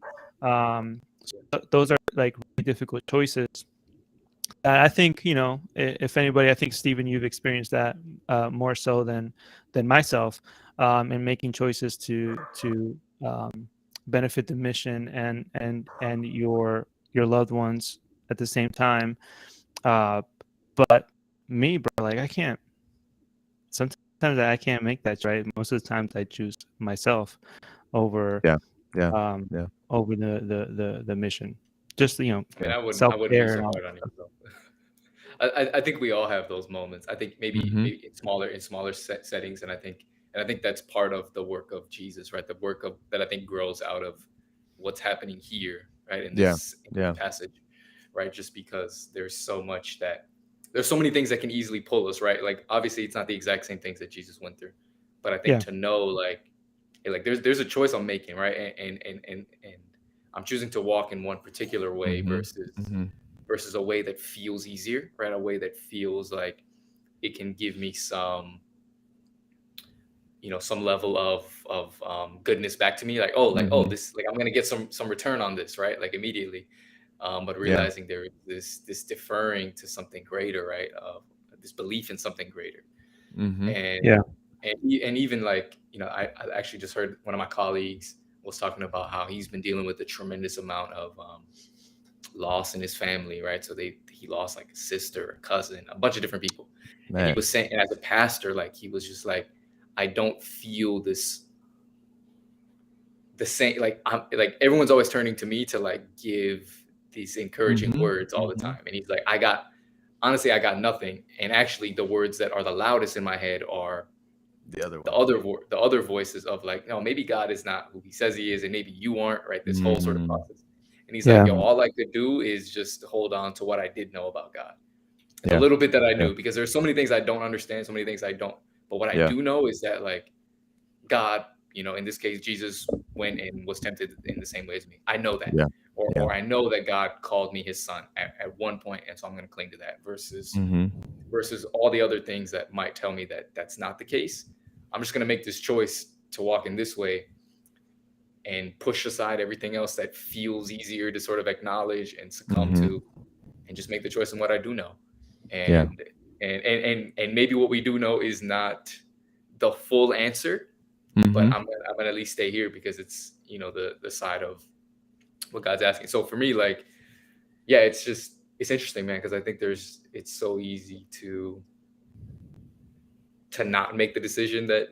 those are like really difficult choices. I think, you know, if anybody, I think Stephen, you've experienced that more so than myself, in making choices to benefit the mission and your loved ones at the same time. But me, bro, like I can't. Sometimes I can't make that choice. Right? Most of the times I choose myself over Yeah. Yeah. um, Yeah. over the mission. Just, you know, And Yeah. I wouldn't be self-care so and all hard on that stuff. yourself. I think we all have those moments. I think Mhm. maybe in smaller settings, and I think that's part of the work of Jesus, right? The work of that I think grows out of what's happening here, right? Yeah. In this Yeah. passage, right? Just because there's so many things that can easily pull us, right? Like obviously it's not the exact same things that Jesus went through, but I think Yeah. to know like hey, like there's a choice I'm making, right? And I'm choosing to walk in one particular way Mhm. Mhm. versus a way that feels easier, right? A way that feels like it can give me some, some level of goodness back to me. Like oh, Mhm. this like I'm gonna get some return on this, right? Like immediately. But Yeah. realizing there is this deferring to something greater, right? This belief in something greater, Mhm. and Yeah. and even like I actually just heard one of my colleagues was talking about how he's been dealing with a tremendous amount of loss in his family, right? So he lost like a sister, a cousin, a bunch of different people. And he Man. was saying, and as a pastor, like he was just like, I don't feel the same. Like I'm like everyone's always turning to me to like give these encouraging Mhm. words all the Mhm. time. And he's like, honestly, I got nothing. And actually, the words that are the loudest in my head are The other the one. the other voices of like, no, maybe God is not who he says he is, and maybe you aren't, right? This whole sort of Mm. process. And he's like, Yeah. yo, all I could do is just hold on to what I did know about God. And the Yeah. little bit that I Yeah. knew, because there's so many things I don't understand, so many things I don't. But what I Yeah. do know is that like God, in this case, Jesus went and was tempted in the same way as me. I know that. Yeah. Yeah. Or I know that God called me his son at one point, and so I'm going to cling to that Mhm. versus all the other things that might tell me that that's not the case. I'm just going to make this choice to walk in this way and push aside everything else that feels easier to sort of acknowledge and succumb Mhm. to, and just make the choice in what I do know. Yeah. And maybe what we do know is not the full answer, but Mhm. I'm gonna at least stay here because it's the side of what God's asking. So for me, like, yeah, it's interesting, man, because I think it's so easy to not make the decision that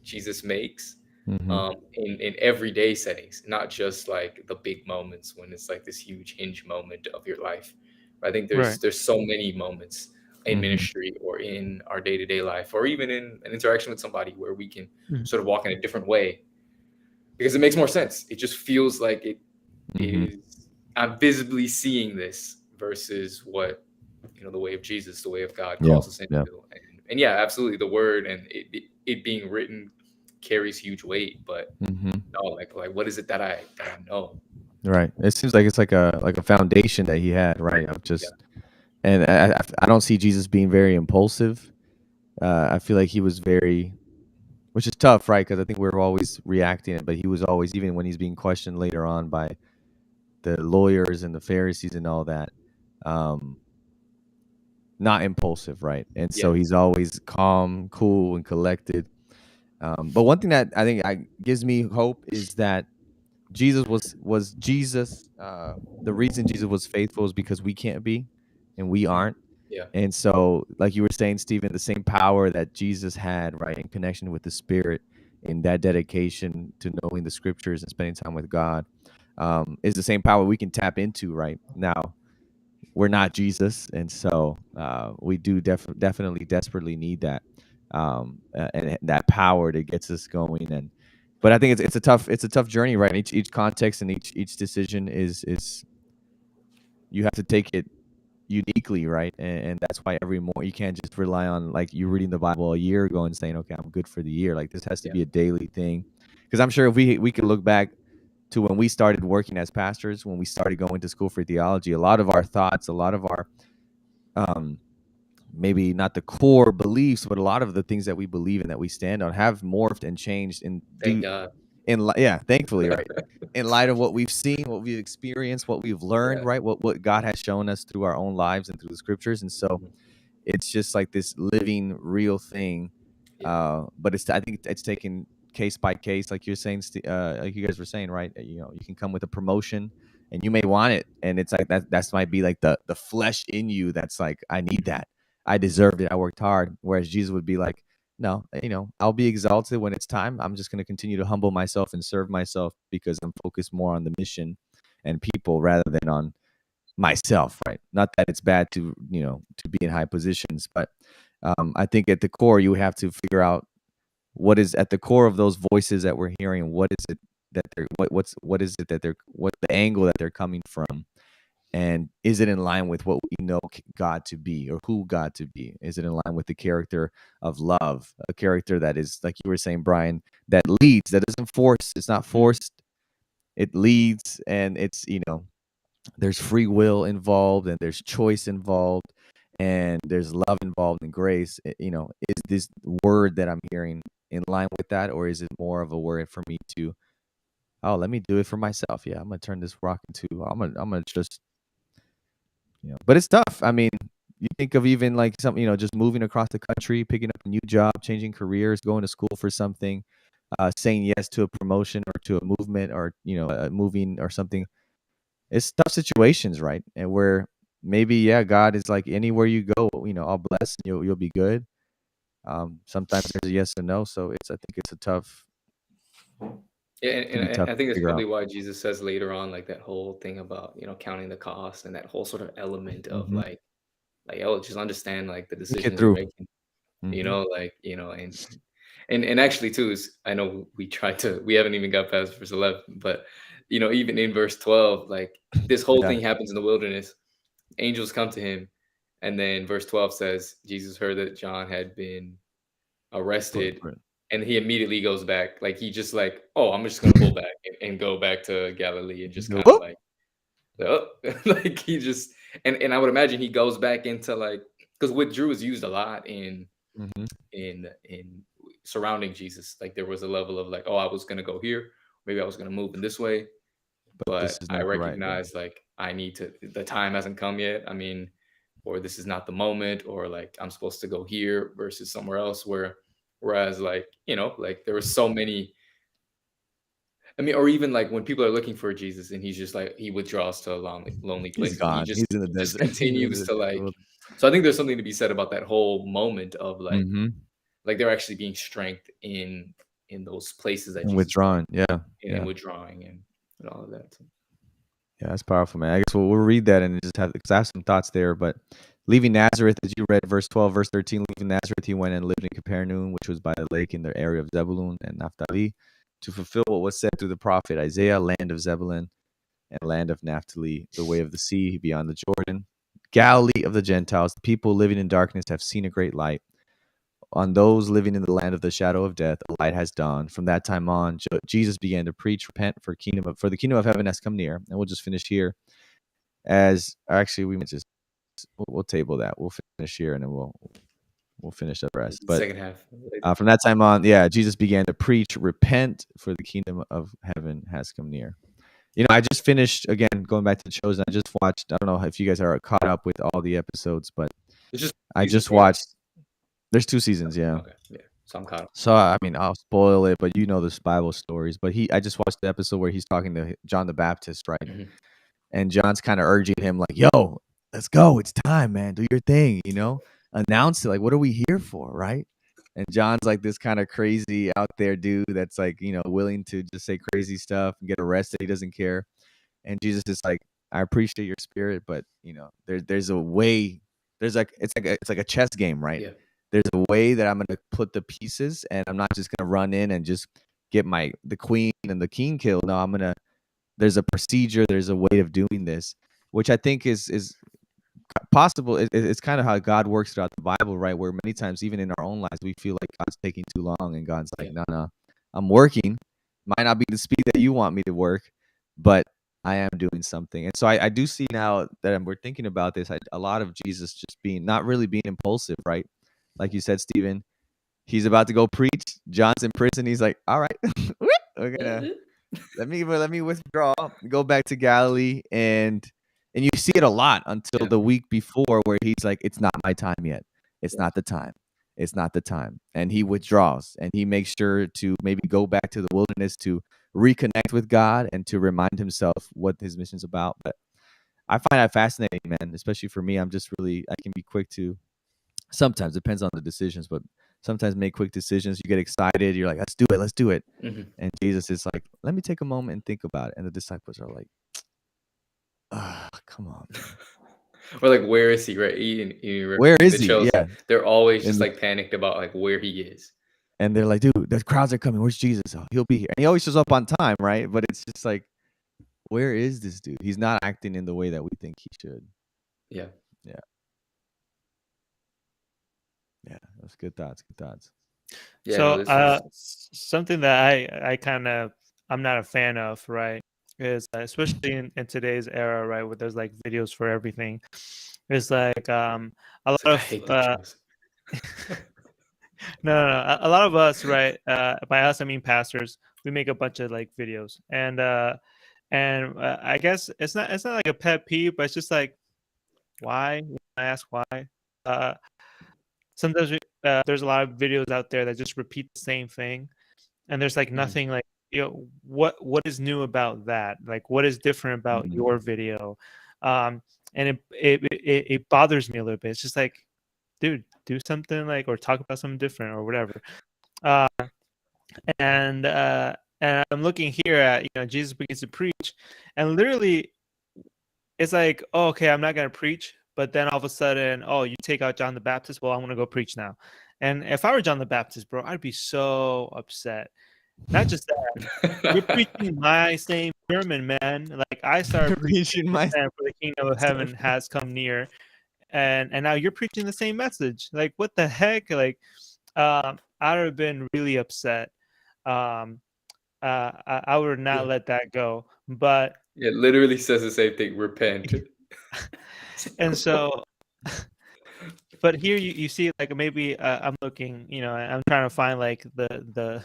Jesus makes, Mhm. in everyday settings, not just like the big moments when it's like this huge hinge moment of your life. I think Right. there's so many moments in Mhm. ministry or in our day to day life, or even in an interaction with somebody where we can Mhm. sort of walk in a different way because it makes more sense. It just feels like it Mhm. is. I'm visibly seeing this versus what the way of Jesus, the way of God Yeah. calls us Yeah. into. And yeah, absolutely, the word and it being written carries huge weight. But Mhm. no, like what is it that I know? Right. It seems like it's like a foundation that he had, right? Of Yeah, just, and I don't see Jesus being very impulsive. I feel like he was very, which is tough, right? Because I think we're always reacting, but he was always, even when he's being questioned later on by the lawyers and the Pharisees and all that, um, not impulsive, right? And yeah, so he's always calm, cool, and collected. But one thing that I think gives me hope is that Jesus was Jesus. The reason Jesus was faithful is because we can't be, and we aren't. yeah, And so, like you were saying, Stephen, the same power that Jesus had, right, in connection with the Spirit, in that dedication to knowing the Scriptures and spending time with God, is the same power we can tap into right now. We're not Jesus, and so we do definitely desperately need that, and that power that gets us going. And but I think it's a tough journey, right? Each context and each decision is you have to take it uniquely, right? And that's why every more you can't just rely on like you reading the Bible a year ago and saying, okay, I'm good for the year. Like this has to yeah. be a daily thing, because I'm sure if we could look back to when we started working as pastors, when we started going to school for theology, a lot of our thoughts, a lot of our um, maybe not the core beliefs, but a lot of the things that we believe in that we stand on have morphed and changed Thank God. thankfully, right? In light of what we've seen, what we've experienced, what we've learned, Yeah. right? What God has shown us through our own lives and through the scriptures. And so Mhm. it's just like this living, real thing. Yeah. But I think it's taken case by case, like you're saying, like you guys were saying, right? You can come with a promotion, and you may want it, and it's like that's might be like the flesh in you that's like, I need that, I deserved it, I worked hard. Whereas Jesus would be like, no, I'll be exalted when it's time. I'm just going to continue to humble myself and serve myself because I'm focused more on the mission and people rather than on myself, right? Not that it's bad to be in high positions, but I think at the core you have to figure out what is at the core of those voices that we're hearing. What is it that they're what is it that they're what the angle that they're coming from, and is it in line with what we know God to be or who God to be? Is it in line with the character of love, a character that is, like you were saying, Brian, that leads, that doesn't force, it's not forced, it leads, and it's there's free will involved, and there's choice involved, and there's love involved, and grace. Is this word that I'm hearing in line with that, or is it more of a word for me to, oh, let me do it for myself? Yeah, I'm gonna turn this rock into, I'm gonna just, but it's tough. I mean, you think of even like something, just moving across the country, picking up a new job, changing careers, going to school for something, saying yes to a promotion or to a movement, or moving or something. It's tough situations, right? And where maybe, yeah, God is like, anywhere you go, I'll bless, and you'll be good. Sometimes there's a yes and no, so I think it's a tough, Yeah, can be and tough I to think that's figure probably out. why Jesus says later on, like that whole thing about counting the cost and that whole sort of element of Hmm. oh, just understand like the Think it decisions you're through. making. Hmm. And actually too is, I know we haven't even got past verse 11, but even in verse 12, like this whole Yeah. thing happens in the wilderness. Angels come to him, and then verse 12 says Jesus heard that John had been Put, arrested, put. and he immediately goes back. Like he just like, oh, I'm just gonna pull back and go back to Galilee and just Go, kind of whoop. like, oh, like he just, and I would imagine he goes back into like, because what Drew is used a lot Hmm. in surrounding Jesus. Like there was a level of like, oh, I was gonna go here, maybe I was gonna move in this way, But this but is I not the right, yeah. recognize like I need to. The time hasn't come yet. I mean, or this is not the moment, or like I'm supposed to go here versus somewhere else. Whereas like like there were so many. I mean, or even like when people are looking for Jesus and he's just like he withdraws to lonely He's places. gone. He's in the He just desert. He's in continues the to like. desert. So I think there's something to be said about that whole moment of Hmm. like they're actually being strength in those places that And Jesus went, withdrawing. Yeah. and Yeah. withdrawing and all of that. So, Yeah, that's powerful, man. I guess we'll read that and just have, because I have some thoughts there. But leaving Nazareth, as you read, verse 12, verse 13, leaving Nazareth, he went and lived in Capernaum, which was by the lake in the area of Zebulun and Naphtali, to fulfill what was said through the prophet Isaiah, land of Zebulun and land of Naphtali, the way of the sea beyond the Jordan, Galilee of the Gentiles. The people living in darkness have seen a great light. On those living in the land of the shadow of death, a light has dawned. From that time on, Jesus began to preach, repent, for the kingdom of heaven has come near. And we'll just finish here. As actually, we might just we'll table that. We'll finish here, and then we'll finish the rest. the But second half. from that time on, yeah, Jesus began to preach, repent, for the kingdom of heaven has come near. I just finished, again, going back to The Chosen. I just watched. I don't know if you guys are caught up with all the episodes, but It's just I seasons, just right? watched. There's 2 seasons, yeah. Okay, yeah. So I'm caught up. So I mean, I'll spoil it, but this Bible stories. But I just watched the episode where he's talking to John the Baptist, right? Mhm. And John's kind of urging him, like, "Yo, let's go. It's time, man. Do your thing. Announce it. Like, what are we here for, right?" And John's like this kind of crazy out there dude that's like, willing to just say crazy stuff and get arrested. He doesn't care. And Jesus is like, I appreciate your spirit, but there's a way. There's like it's like a chess game, right? Yeah, There's a way that I'm gonna put the pieces, and I'm not just gonna run in and just get the queen and the king killed. No, there's a procedure, there's a way of doing this, which I think is possible. It's kind of how God works throughout the Bible, right? Where many times, even in our own lives, we feel like God's taking too long, and God's like, yeah, no, no, I'm working. Might not be the speed that you want me to work, but I am doing something. And so I do see now that we're thinking about this, a lot of Jesus just not really being impulsive, right? Like you said, Stephen, he's about to go preach. John's in prison. He's like, all right, We're gonna let me withdraw. Go back to Galilee, and you see it a lot until the week before, where he's like, "It's not my time yet. It's not the time. It's not the time." And he withdraws, and he makes sure to maybe go back to the wilderness to reconnect with God and to remind himself what his mission's about. But I find that fascinating, man. Especially for me, I can be quick to. Sometimes depends on the decisions, but sometimes make quick decisions. You get excited. You're like, let's do it. Let's do it. Mhm. And Jesus is like, let me take a moment and think about it. And the disciples are like, come on, man. Or like, where is he? Right? He Where is the he? chosen. Yeah. They're always And just like panicked about like where he is. and they're like, dude, the crowds are coming. Where's Jesus? Oh, he'll be here. And he always shows up on time, right? But it's just like, where is this dude? He's not acting in the way that we think he should. Yeah. Yeah. Yeah. That's good thoughts. Good thoughts. Yeah. So, No, this is something that I kind of I'm not a fan of, right? Is especially in today's era, right, where there's like videos for everything. It's like a lot I of hate the chosen. no, a lot of us, right? By us, I mean pastors. We make a bunch of like videos, and I guess it's not like a pet peeve, but it's just like, why? I ask why. Uh, Sometimes there's a lot of videos out there that just repeat the same thing, and there's like nothing like, what is new about that? Like, what is different about Mhm. your video? And it bothers me a little bit. It's just like, dude, do something like, or talk about something different or whatever. Uh, and I'm looking here at, Jesus begins to preach, and literally it's like, oh, okay, I'm not gonna preach, but then all of a sudden, oh, you take out John the Baptist. Well, I'm gonna go preach now. And if I were John the Baptist, bro, I'd be so upset. Not just that, you're preaching my same sermon, man. Like, I started preaching, Reaching my "Repent, for the kingdom of heaven has come near," and now you're preaching the same message. Like, what the heck? Like, I'd have been really upset. Um, I would not Yeah. let that go. But It literally says the same thing. Repent. and so, but here you see, like, maybe I'm looking, I'm trying to find like the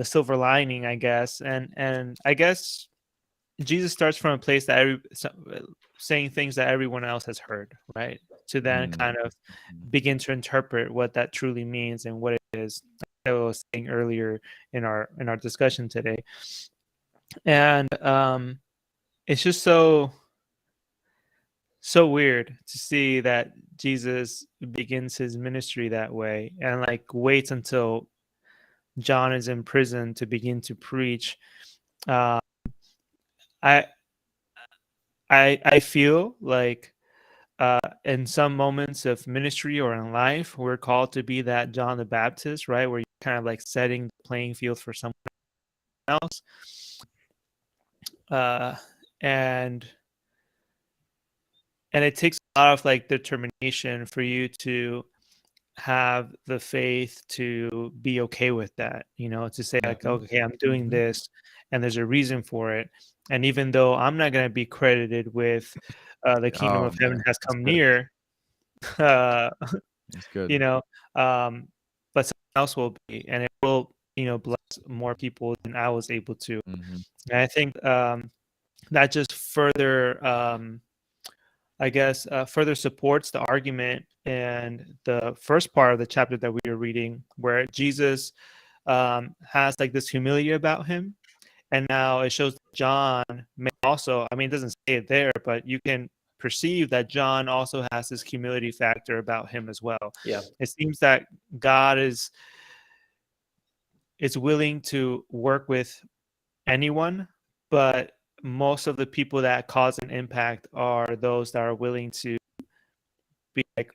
silver lining, I guess, and I guess Jesus starts from a place that saying things that everyone else has heard, right? To then Mm. kind of begin to interpret what that truly means and what it is. Like I was saying earlier in our discussion today, and it's just so weird to see that Jesus begins his ministry that way, and like waits until John is in prison to begin to preach. Uh, I I feel like in some moments of ministry or in life, we're called to be that John the Baptist, right? Where you're kind of like setting the playing field for someone else. Uh, and it takes a lot of like determination for you to have the faith to be okay with that, to say like, okay, I'm doing this and there's a reason for it. And even though I'm not going to be credited with the kingdom Oh of heaven man, has that's come good. near, uh, That's good. you know, but someone else will be, and it will, bless more people than I was able to. Mhm. And I think that just further, I guess, further supports the argument and the first part of the chapter that we were reading, where Jesus has like this humility about him. And now it shows that John may also, I mean, it doesn't say it there, but you can perceive that John also has this humility factor about him as well. Yeah. It seems that God is willing to work with anyone, but most of the people that cause an impact are those that are willing to be like,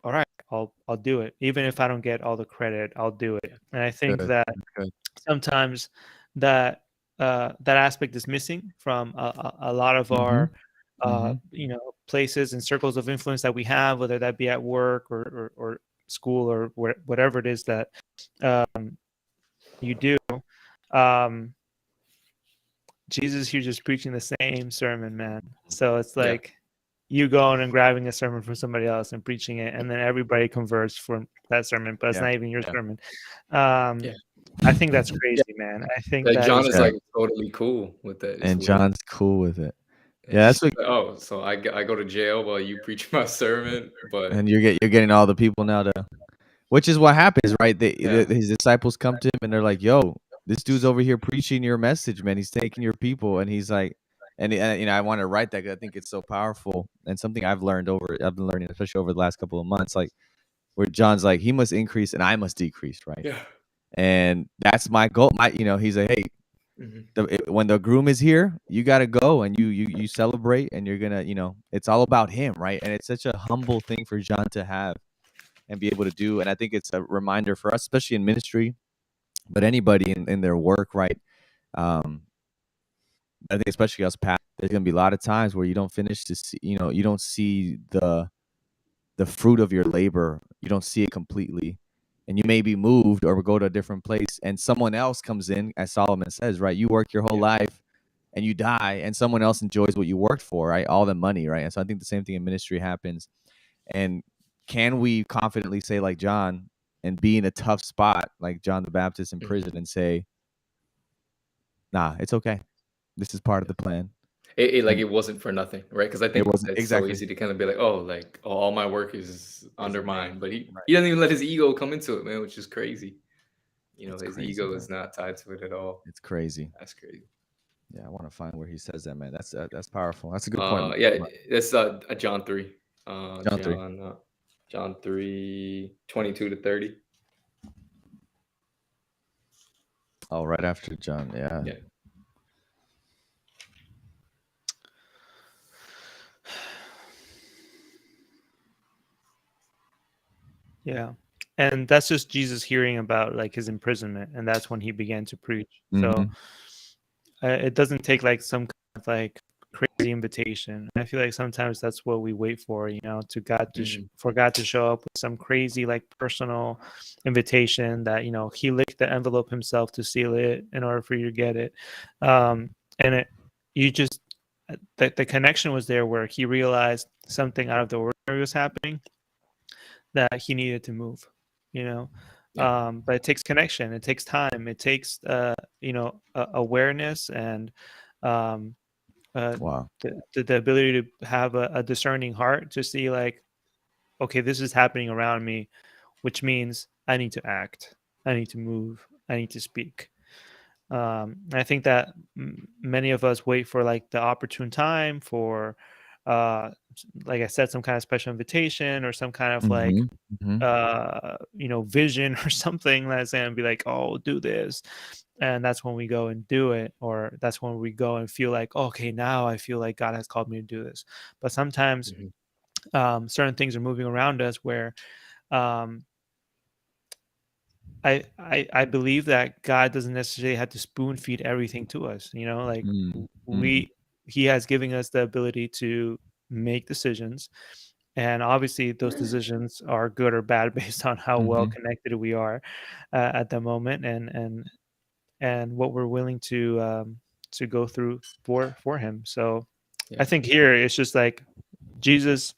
all right, I'll do it. Even if I don't get all the credit, I'll do it. And I think Good. that That's good. sometimes that that aspect is missing from a lot of our Mhm. Mhm. places and circles of influence that we have, whether that be at work or school or whatever it is that you do. Um, Jesus here just preaching the same sermon, man. So it's Yeah. like you going and grabbing a sermon from somebody else and preaching it, and then everybody converts from that sermon, but it's Yeah. not even your Yeah. sermon. Yeah. I think that's crazy, man. I think Like that John is is Yeah. like totally cool with that. It's And weird. John's cool with it. It's Yeah, that's just what. like, oh, so I go to jail while you preach my sermon, but And you're getting all the people now to, which is what happens, right? yeah, His disciples come to him and they're like, "Yo, this dude's over here preaching your message, man. He's taking your people." And he's like, and I want to write that because I think it's so powerful and something I've been learning, especially over the last couple of months, like where John's like, he must increase and I must decrease, right? yeah. And that's my goal. He's like, hey, Mhm. when the groom is here, you got to go and you celebrate and you're gonna, it's all about him, right? And it's such a humble thing for John to have and be able to do. And I think it's a reminder for us, especially in ministry, but anybody in their work, right? Um, I think especially us pastors, there's gonna be a lot of times where you don't finish to see, you don't see the fruit of your labor. You don't see it completely. And you may be moved or go to a different place and someone else comes in, as Solomon says, right? You work your whole Yeah. life and you die and someone else enjoys what you worked for, right? All the money, right? And so I think the same thing in ministry happens. And can we confidently say, like John, and be in a tough spot like John the Baptist in Mhm. prison and say, nah, it's okay. This is part of Yeah. the plan. Like And it wasn't for nothing, right? Because I it think wasn't it's so exactly easy to kind of be like, oh, like all my work is is in vain. undermined, but Right. he doesn't even let his ego come into it, man, which is crazy. It's His crazy, ego man. is not tied to it at all. It's crazy. That's crazy. Yeah, I want to find where he says that, man. That's powerful. That's a good point. Yeah, it's John 3. John 3. John 3, 22 to 30. Oh, right after John. Yeah. Yeah. Yeah. And that's just Jesus hearing about like his imprisonment, and that's when he began to preach. So Mm-hmm. it doesn't take like some kind of like crazy invitation. I feel like sometimes that's what we wait for, to God Mhm. for God to show up with some crazy like personal invitation that he licked the envelope himself to seal it in order for you to get it. And you just the connection was there where he realized something out of the ordinary was happening, that he needed to move, you know. Yeah. But it takes connection, it takes time, it takes awareness, and um, Wow. the ability to have a discerning heart to see like, okay, this is happening around me, which means I need to act, I need to move, I need to speak. I think that many of us wait for like the opportune time for, like I said, some kind of special invitation or some kind of like, Mm-hmm. Mm-hmm. vision or something that's going to be like, oh, do this. And that's when we go and do it. Or that's when we go and feel like, okay, now I feel like God has called me to do this. But sometimes Mhm. certain things are moving around us where, um, I believe that God doesn't necessarily have to spoon feed everything to us. Like Mm-hmm. we He has given us the ability to make decisions, and obviously those decisions are good or bad based on how well Mm-hmm. connected we are at the moment, and what we're willing to go through for Him. So I Yeah. think here it's just like Jesus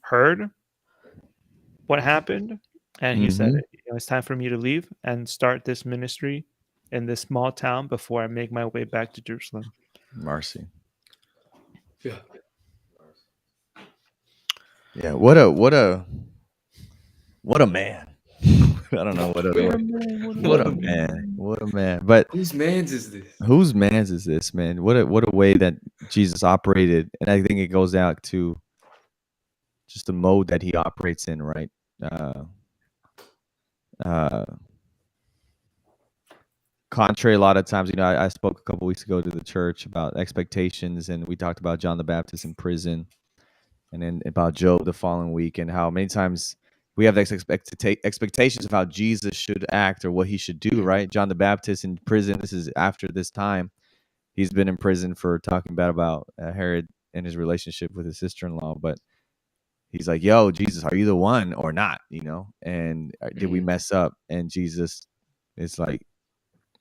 heard what happened, and he said, Mm-hmm. it's time for me to leave and start this ministry in this small town before I make my way back to Jerusalem. Mercy. Yeah. Yeah. What a man. I don't know what other Wait, way. What What what a a a man. man. What a man. But Whose man's is this? whose man's is this, man? What a way that Jesus operated. And I think it goes out to just the mode that he operates in, right? Uh uh Contrary a lot of times, I spoke a couple weeks ago to the church about expectations and we talked about John the Baptist in prison and then about Job the following week and how many times we have expectations of how Jesus should act or what he should do, Mhm. right? John the Baptist in prison. This is after this time. He's been in prison for talking bad about Herod and his relationship with his sister-in-law, but he's like, yo, Jesus, are you the one or not? And did we Mhm. mess up? And Jesus is like,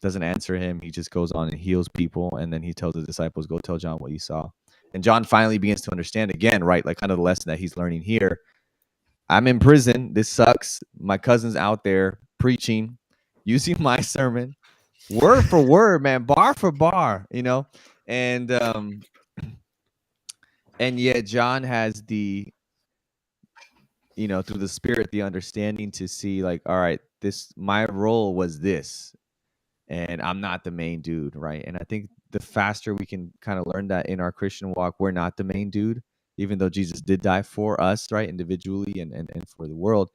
doesn't answer him. He just goes on and heals people. And then he tells the disciples, go tell John what you saw. And John finally begins to understand again, right? Like kind of the lesson that he's learning here. I'm in prison. This sucks. My cousin's out there preaching. using my sermon, word for word, man, bar for bar, and yet John has the, through the Spirit, the understanding to see, like, all right, my role was this, and I'm not the main dude, right? And I think the faster we can kind of learn that in our Christian walk, we're not the main dude, even though Jesus did die for us, right, individually and for the world,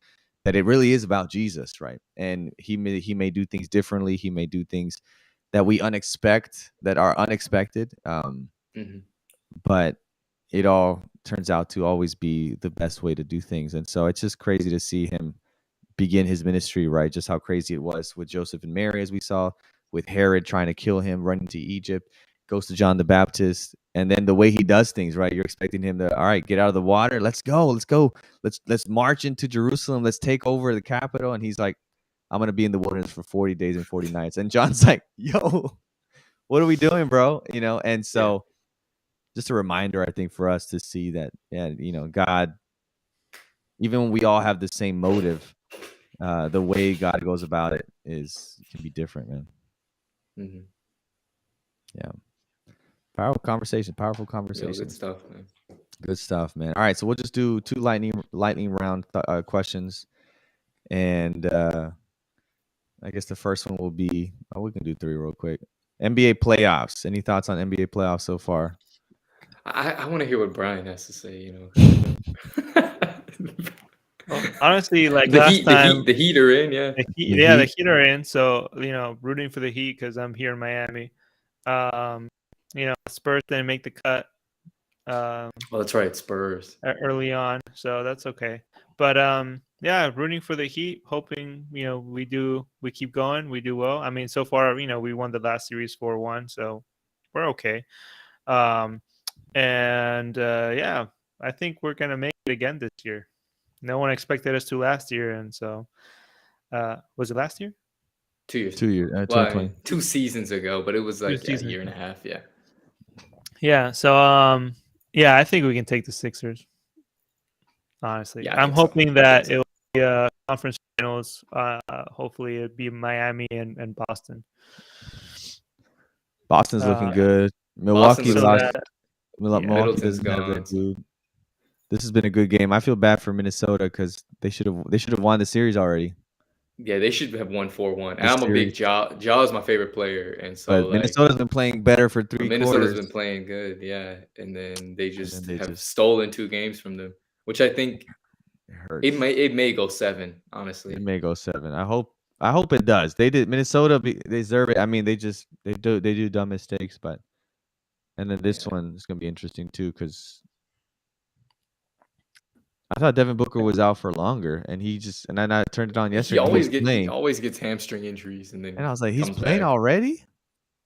that it really is about Jesus, right? And he may do things differently. He may do things that that are unexpected, Mhm. but it all turns out to always be the best way to do things. And so it's just crazy to see him begin his ministry, right? Just how crazy it was with Joseph and Mary, as we saw, with Herod trying to kill him, running to Egypt, goes to John the Baptist, and then the way he does things, right? You're expecting him to, all right, get out of the water, let's go, let's march into Jerusalem, let's take over the capital, and he's like, I'm gonna be in the wilderness for 40 days and 40 nights, and John's like, yo, what are we doing, bro? And Yeah. so just a reminder, I think, for us to see that, yeah, God, even when we all have the same motive, the way God goes about it can be different, man. Mhm. Yeah. Powerful conversation. Yo, good stuff, man. Good stuff, man. All right, so we'll just do two lightning round questions, and I guess the first one will be. Oh, we can do three real quick. NBA playoffs. Any thoughts on NBA playoffs so far? I want to hear what Brian has to say. 'Cause Well, honestly, like the last heat, the time, heat, the Heat are in. Yeah. the The Heat? Heat are in. So rooting for the Heat because I'm here in Miami. Spurs didn't make the cut Oh, that's right, Spurs. early on, so that's okay. But yeah, rooting for the Heat, hoping we keep going, we do well. I mean, so far, we won the last series 4-1, so we're okay. And yeah, I think we're gonna make it again this year. No one expected us to last year, and so was it last year? 2 years. 2 years. Well, 2020. 2 seasons ago, but it was like a Season. year and a half. Yeah. Yeah. So yeah, I think we can take the Sixers. Honestly, Yeah, I I'm think so. hoping that it'll be conference finals. Hopefully, it'd be Miami and Boston. Boston's looking good. Boston Milwaukee looks So lost. good. that Milwaukee Middleton's doesn't have their gone. dude. This has been a good game. I feel bad for Minnesota because they should have won the series already. Yeah, they should have won 4-1. And The I'm a big series, Ja. Ja is my favorite player, and so but like Minnesota's been playing better for but three Minnesota's quarters, been playing good, yeah. And then they and then just they have just stolen 2 games from them, which I think it it hurts. may go 7, It honestly. may go 7. I hope it does. They did Minnesota. They deserve it. I mean, they do dumb mistakes, but and then this Yeah. one is gonna be interesting too because I thought Devin Booker was out for longer, and then I turned it on He yesterday and he's he playing, always gets hamstring injuries and and then I was like, he's comes playing back. already.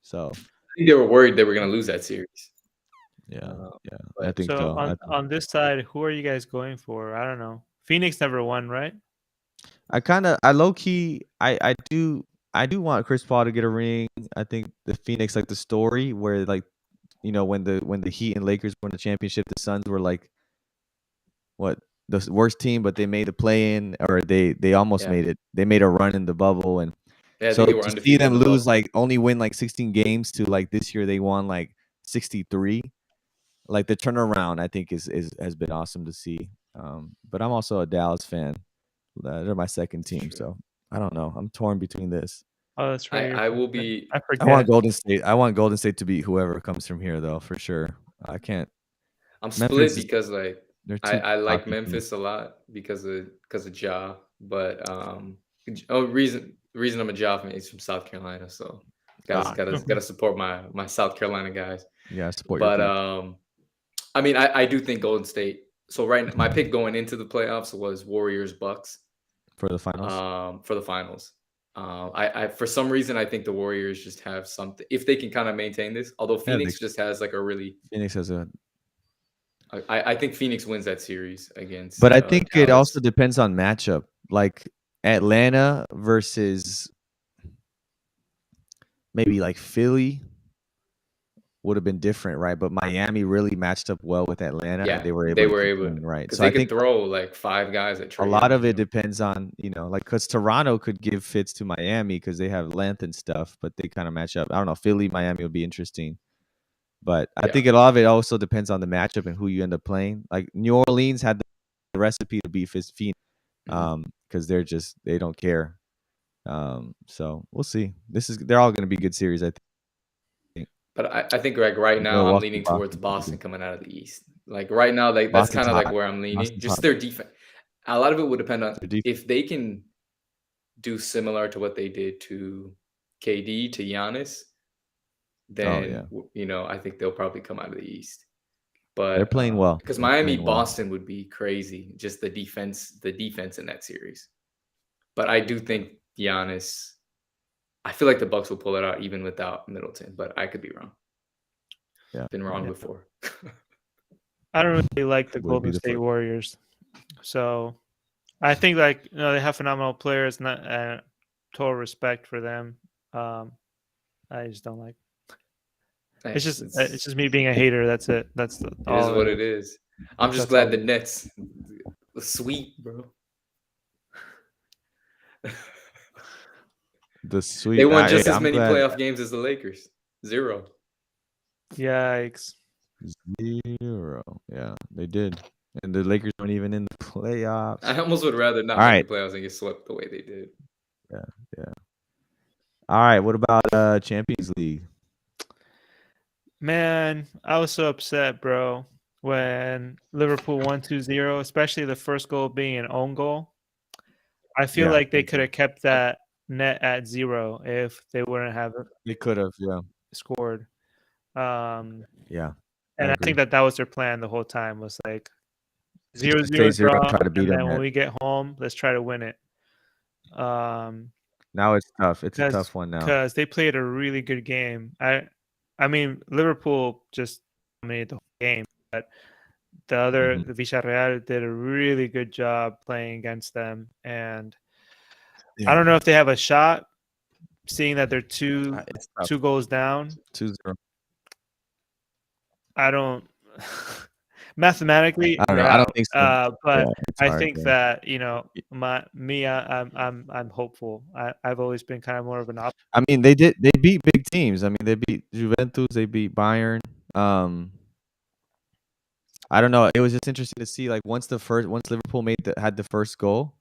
So I think they were worried they were gonna lose that series. yeah, Uh, yeah, I but think so so. on this side, who are you guys going for? I don't know. Phoenix never won, right? I low key, I do want Chris Paul to get a ring. I think the Phoenix, like the story where, like, when the Heat and Lakers won the championship, the Suns were like what, the worst team, but they made the play in, or they almost yeah. made it. They made a run in the bubble, and Yeah, I so think they were to see undefeated in them the lose, bubble. like only win like 16 games, to like this year they won like 63. Like the turnaround, I think is has been awesome to see. But I'm also a Dallas fan. They're my second It's team, true. so I don't know. I'm torn between this. Oh, that's right. I will be I I want forget. Golden State. I want Golden State to beat whoever comes from here, though, for sure. I can't. I'm split Memphis is because like they're too I like cocky for me. Memphis a lot because of Ja, but reason I'm a Ja fan is from South Carolina, so Ah, gotta support my South Carolina guys. yeah, support your But people I mean I do think Golden State. So my pick going into the playoffs was Warriors Bucks for the finals. for the finals. I for some reason I think the Warriors just have something if they can kind of maintain this. Although Yeah, Phoenix just has like a really Phoenix has a, I think Phoenix wins that series against but I think it also Dallas. depends on matchup. Like Atlanta versus maybe like Philly. would have been different, right? But Miami really matched up well with Atlanta, Yeah, and they were able to keep playing, right? because So I they could think throw like 5 guys at a Trae lot Young. of it depends on, like, because Toronto could give fits to Miami because they have length and stuff, but they kind of match up. I don't know. Philly, Miami would be interesting. But I Yeah. think a lot of it also depends on the matchup and who you end up playing. Like New Orleans had the recipe to beat Phoenix, because they don't care. So we'll see. They're all going to be good series, I think. But I think like right now I'm Milwaukee, leaning towards Boston, Boston coming out of the East. Like right now, like that's Boston's kind of like hot. where I'm leaning. Boston's hot. Just their defense. A lot of it would depend on Their defense. if they can do similar to what they did to KD to Giannis. Then I think they'll probably come out of the East. But They're playing well. because They're Miami playing well. Boston would be crazy. Just the defense in that series. But I do think Giannis. I feel like the Bucks will pull it out even without Middleton, but I could be wrong. Yeah, Been wrong before. I don't really like the Would be Golden the State first. Warriors, so I think like they have phenomenal players. Not total respect for them. I just don't like. It's just me being a hater. That's it. That's all. It is what it is. I'm just glad the Nets sweep, bro. The sweep. They won just as many playoff games as the Lakers. 0. Yikes. 0. Yeah, they did. And the Lakers weren't even in the playoffs. I almost would rather not make the playoffs and get swept the way they did. Yeah. All right, what about Champions League? Man, I was so upset, bro, when Liverpool won 2-0, especially the first goal being an own goal. I feel like they could have kept that net at 0 if they wouldn't have. They could have, scored. Yeah. And I think that was their plan the whole time, was like 0-0 draw, try to beat and then them when we get home, let's try to win it. Now it's tough. It's a tough one now. Because they played a really good game. I mean, Liverpool just dominated the whole game, but the other, the Villarreal, did a really good job playing against them. And I don't know if they have a shot, seeing that they're two goals down. 2-0. I don't mathematically. I don't think so. But I think that I'm hopeful. I've always been kind of more of an optimist. I mean, they beat big teams. I mean, they beat Juventus, they beat Bayern. I don't know. It was just interesting to see, like, once Liverpool had the first goal,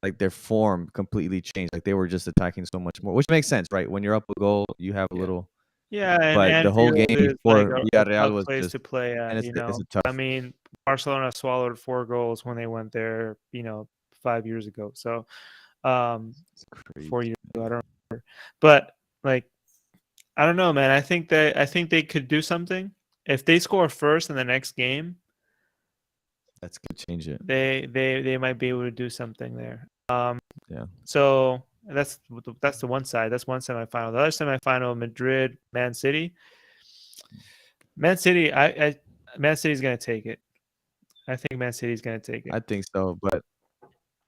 like their form completely changed. Like they were just attacking so much more, which makes sense, right? When you're up a goal, you have a little. Yeah, but the whole game before Villarreal was place just to play at. and it's a tough. I mean, Barcelona swallowed 4 goals when they went there, 5 years ago. So, 4 years ago, I don't remember. But like, I don't know, man. I think they could do something if they score first in the next game. That's gonna change it. They might be able to do something there. Yeah. So that's the one side. That's one semifinal. The other semifinal, Madrid, Man City. Man City, Man City's gonna take it. I think Man City's gonna take it. I think so, but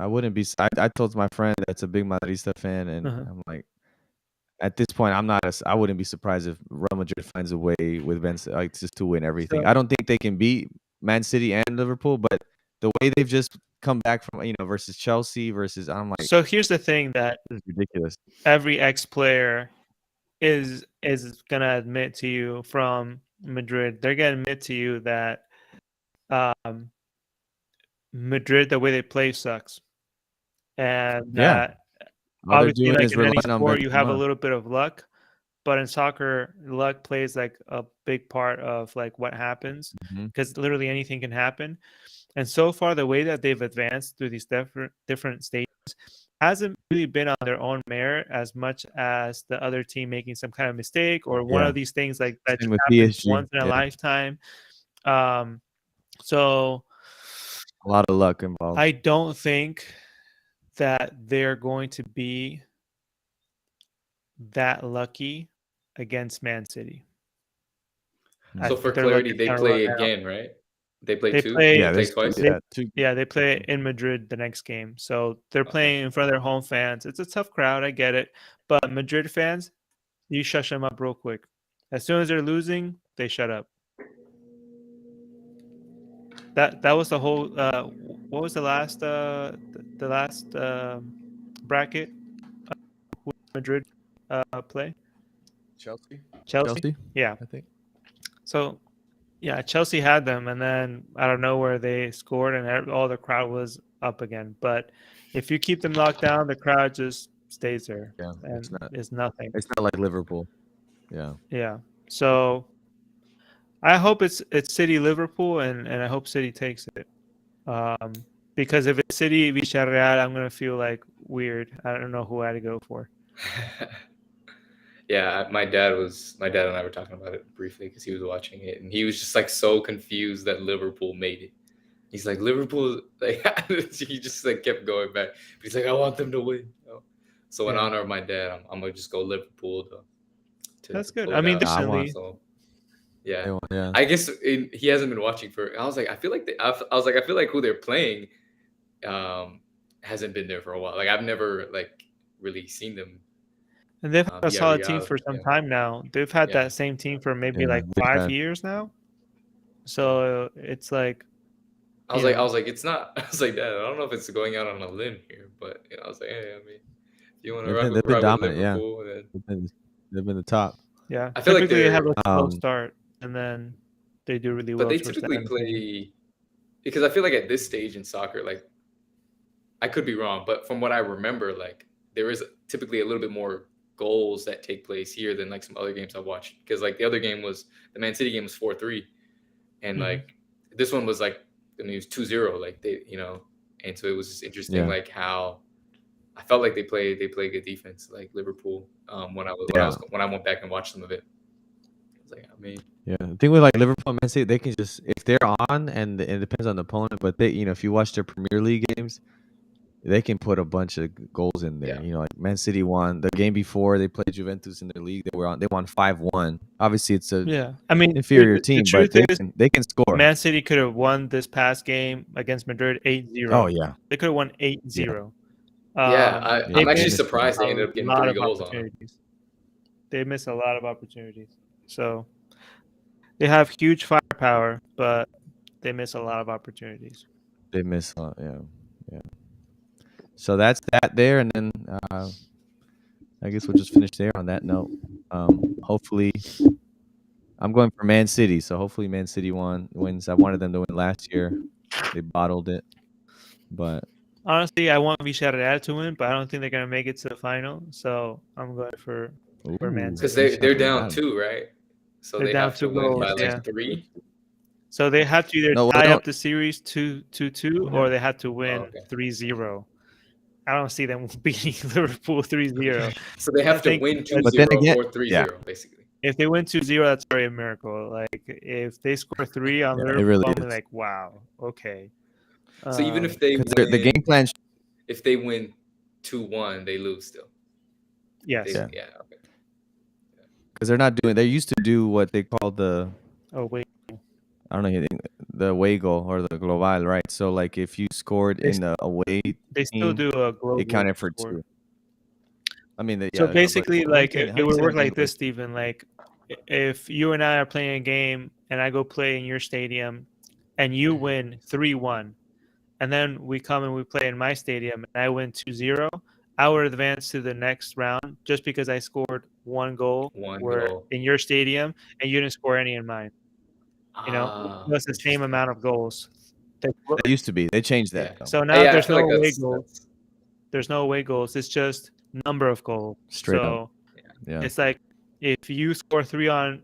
I wouldn't be. I told my friend that's a big Madridista fan, and I'm like, at this point, I wouldn't be surprised if Real Madrid finds a way with Benzema, just to win everything. So, I don't think they can beat Man City and Liverpool, but the way they've just come back from, versus Chelsea, I'm like. So here's the thing that is ridiculous. Every ex-player is gonna admit to you from Madrid. They're gonna admit to you that Madrid, the way they play, sucks, and that obviously, like in any sport, you have a little bit of luck, but in soccer, luck plays like a big part of like what happens, because literally anything can happen. And so far, the way that they've advanced through these different stages hasn't really been on their own merit as much as the other team making some kind of mistake or one of these things like that just happens once in a lifetime. So a lot of luck involved. I don't think that they're going to be that lucky against Man City. So for clarity, they play again, right? They play 2? They play twice? They play in Madrid the next game. So they're playing in front of their home fans. It's a tough crowd, I get it. But Madrid fans, you shush them up real quick. As soon as they're losing, they shut up. That was the whole. What was the last bracket? Who Madrid play? Chelsea. Chelsea. Yeah. I think. So yeah, Chelsea had them, and then out of nowhere they scored, and all the crowd was up again. But if you keep them locked down, the crowd just stays there, Yeah, and it's nothing. It's not like Liverpool. Yeah. Yeah. So I hope it's City Liverpool, and I hope City takes it. Because if it's City Villarreal, I'm gonna feel like weird. I don't know who I had to go for. Yeah, my dad and I were talking about it briefly because he was watching it, and he was just like so confused that Liverpool made it. He's like, Liverpool, like he just like kept going back. But he's like, I want them to win. So in honor of my dad, I'm gonna just go Liverpool to That's good. pull I it mean, out. decently. So, yeah. Yeah. I guess he hasn't been watching for. I was like, I feel like I feel like who they're playing, hasn't been there for a while. Like I've never like really seen them. And they've had a solid team Villarreal, for some time now. They've had Yeah. that same team for maybe Yeah, like they've 5 had- years now. So it's like I was like, it's not. I was like, Dad, I don't know if it's going out on a limb here, but I was like, hey, I mean, if you want to they've rock been with dominant. Yeah, Liverpool, then they've been the top. yeah. I feel like Typically they have a slow um, start, and then they do really but well. they towards the typically end of the game. play because I feel like at this stage in soccer, like I could be wrong, but from what I remember, like there is typically a little bit more goals that take place here than like some other games I've watched. Because like the other game was the Man City game was 4-3, and like this one was like it was 2-0, like they and so it was just interesting like how I felt like they played good defense like Liverpool when I went back and watched some of it. I was like, I mean, yeah, the thing with like Liverpool and Man City, they can just if they're on, and it depends on the opponent, but they if you watch their Premier League games, they can put a bunch of goals in there. Yeah. Like Man City won the game before they played Juventus in their league. They won 5-1. Obviously, it's a I mean inferior the team, but truth is, they can score. Man City could have won this past game against Madrid 8-0. Oh yeah, They could have won 8-0. I'm actually surprised they ended up getting 3 goals on them. They missed a lot of opportunities. So they have huge firepower, but they miss a lot of opportunities. They miss a lot. Yeah. So that's that there, and then I guess we'll just finish there on that note. Hopefully, I'm going for Man City, so hopefully Man City wins. I wanted them to win last year. They bottled it, but honestly, I want Villarreal to win, but I don't think they're gonna make it to the final. So I'm going for Man City because they're down 2, right? So they have to win by like 3. So they have to either tie up the series 2-2, or they have to win 3-0. I don't see them beating Liverpool 3-0. So they have to win 2-0 or 3-0, basically. If they win 2-0, that's already a miracle. Like if they score 3 on Liverpool, really I'm like, wow, okay. So even if they win, the game plan, if they win 2-1, they lose still. Yes. Okay. Because they're not doing. They used to do what they call the. Oh wait. I don't know the away goal or the global, right? So like if you scored in the away, they still do a global. It counted for 2. I mean, so basically, like it would work like this, Steven. Like if you and I are playing a game, and I go play in your stadium, and you win 3-1, and then we come and we play in my stadium, and I win 2-0, I would advance to the next round just because I scored 1 goal in your stadium, and you didn't score any in mine. It's the same amount of goals. That used to be. They changed that. Yeah. So now there's no away goals. There's no away goals. It's just number of goals. Straight up. Yeah. It's like if you score 3 on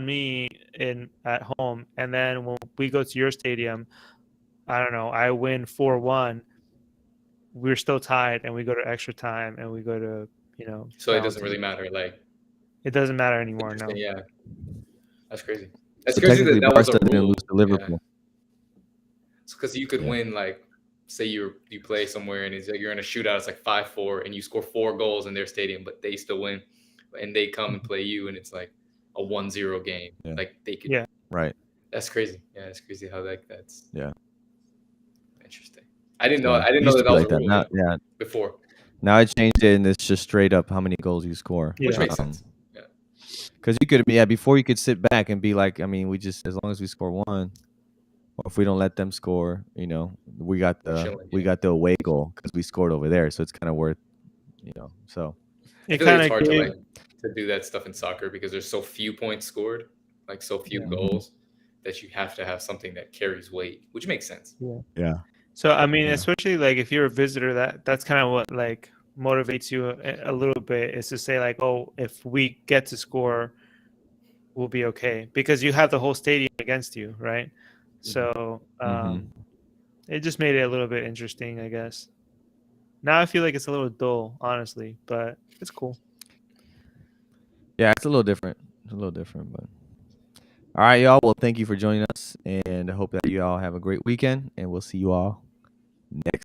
me at home, and then when we go to your stadium, I don't know, I win 4-1. We're still tied, and we go to extra time, and we go to So it doesn't really matter. Like it doesn't matter anymore. No. Yeah. That's crazy. That's crazy that was a rule. Didn't lose to Liverpool. Because you could win, like, say you play somewhere and it's like you're in a shootout, it's like 5-4, and you score 4 goals in their stadium, but they still win, and they come and play you, and it's like a 1-0 game. Yeah. Like they could. Yeah. Right. That's crazy. Yeah, it's crazy how that's. Yeah. Interesting. I didn't know. I didn't know that was a rule. Now, before. Now I changed it, and it's just straight up how many goals you score. Which makes sense. Yeah. Because you could, yeah, before you could sit back and be like, I mean, we just as long as we score one, or if we don't let them score, we got We're the chilling. we Yeah. got the away goal because we scored over there, so it's kind of worth, so I It feel like kind it's of hard to gave, like to do that stuff in soccer because there's so few points scored, like so few yeah, goals, that you have to have something that carries weight, which makes sense. yeah. yeah, So I mean, yeah, especially like if you're a visitor, that's kind of what like motivates you a little bit, is to say like, oh, if we get to score, we'll be okay, because you have the whole stadium against you, right? So hmm it just made it a little bit interesting, I guess. Now I feel like it's a little dull, honestly, but it's cool. yeah. It's a little different. It's a little different, but all right, y'all. Well, thank you for joining us, and I hope that you all have a great weekend, and we'll see you all next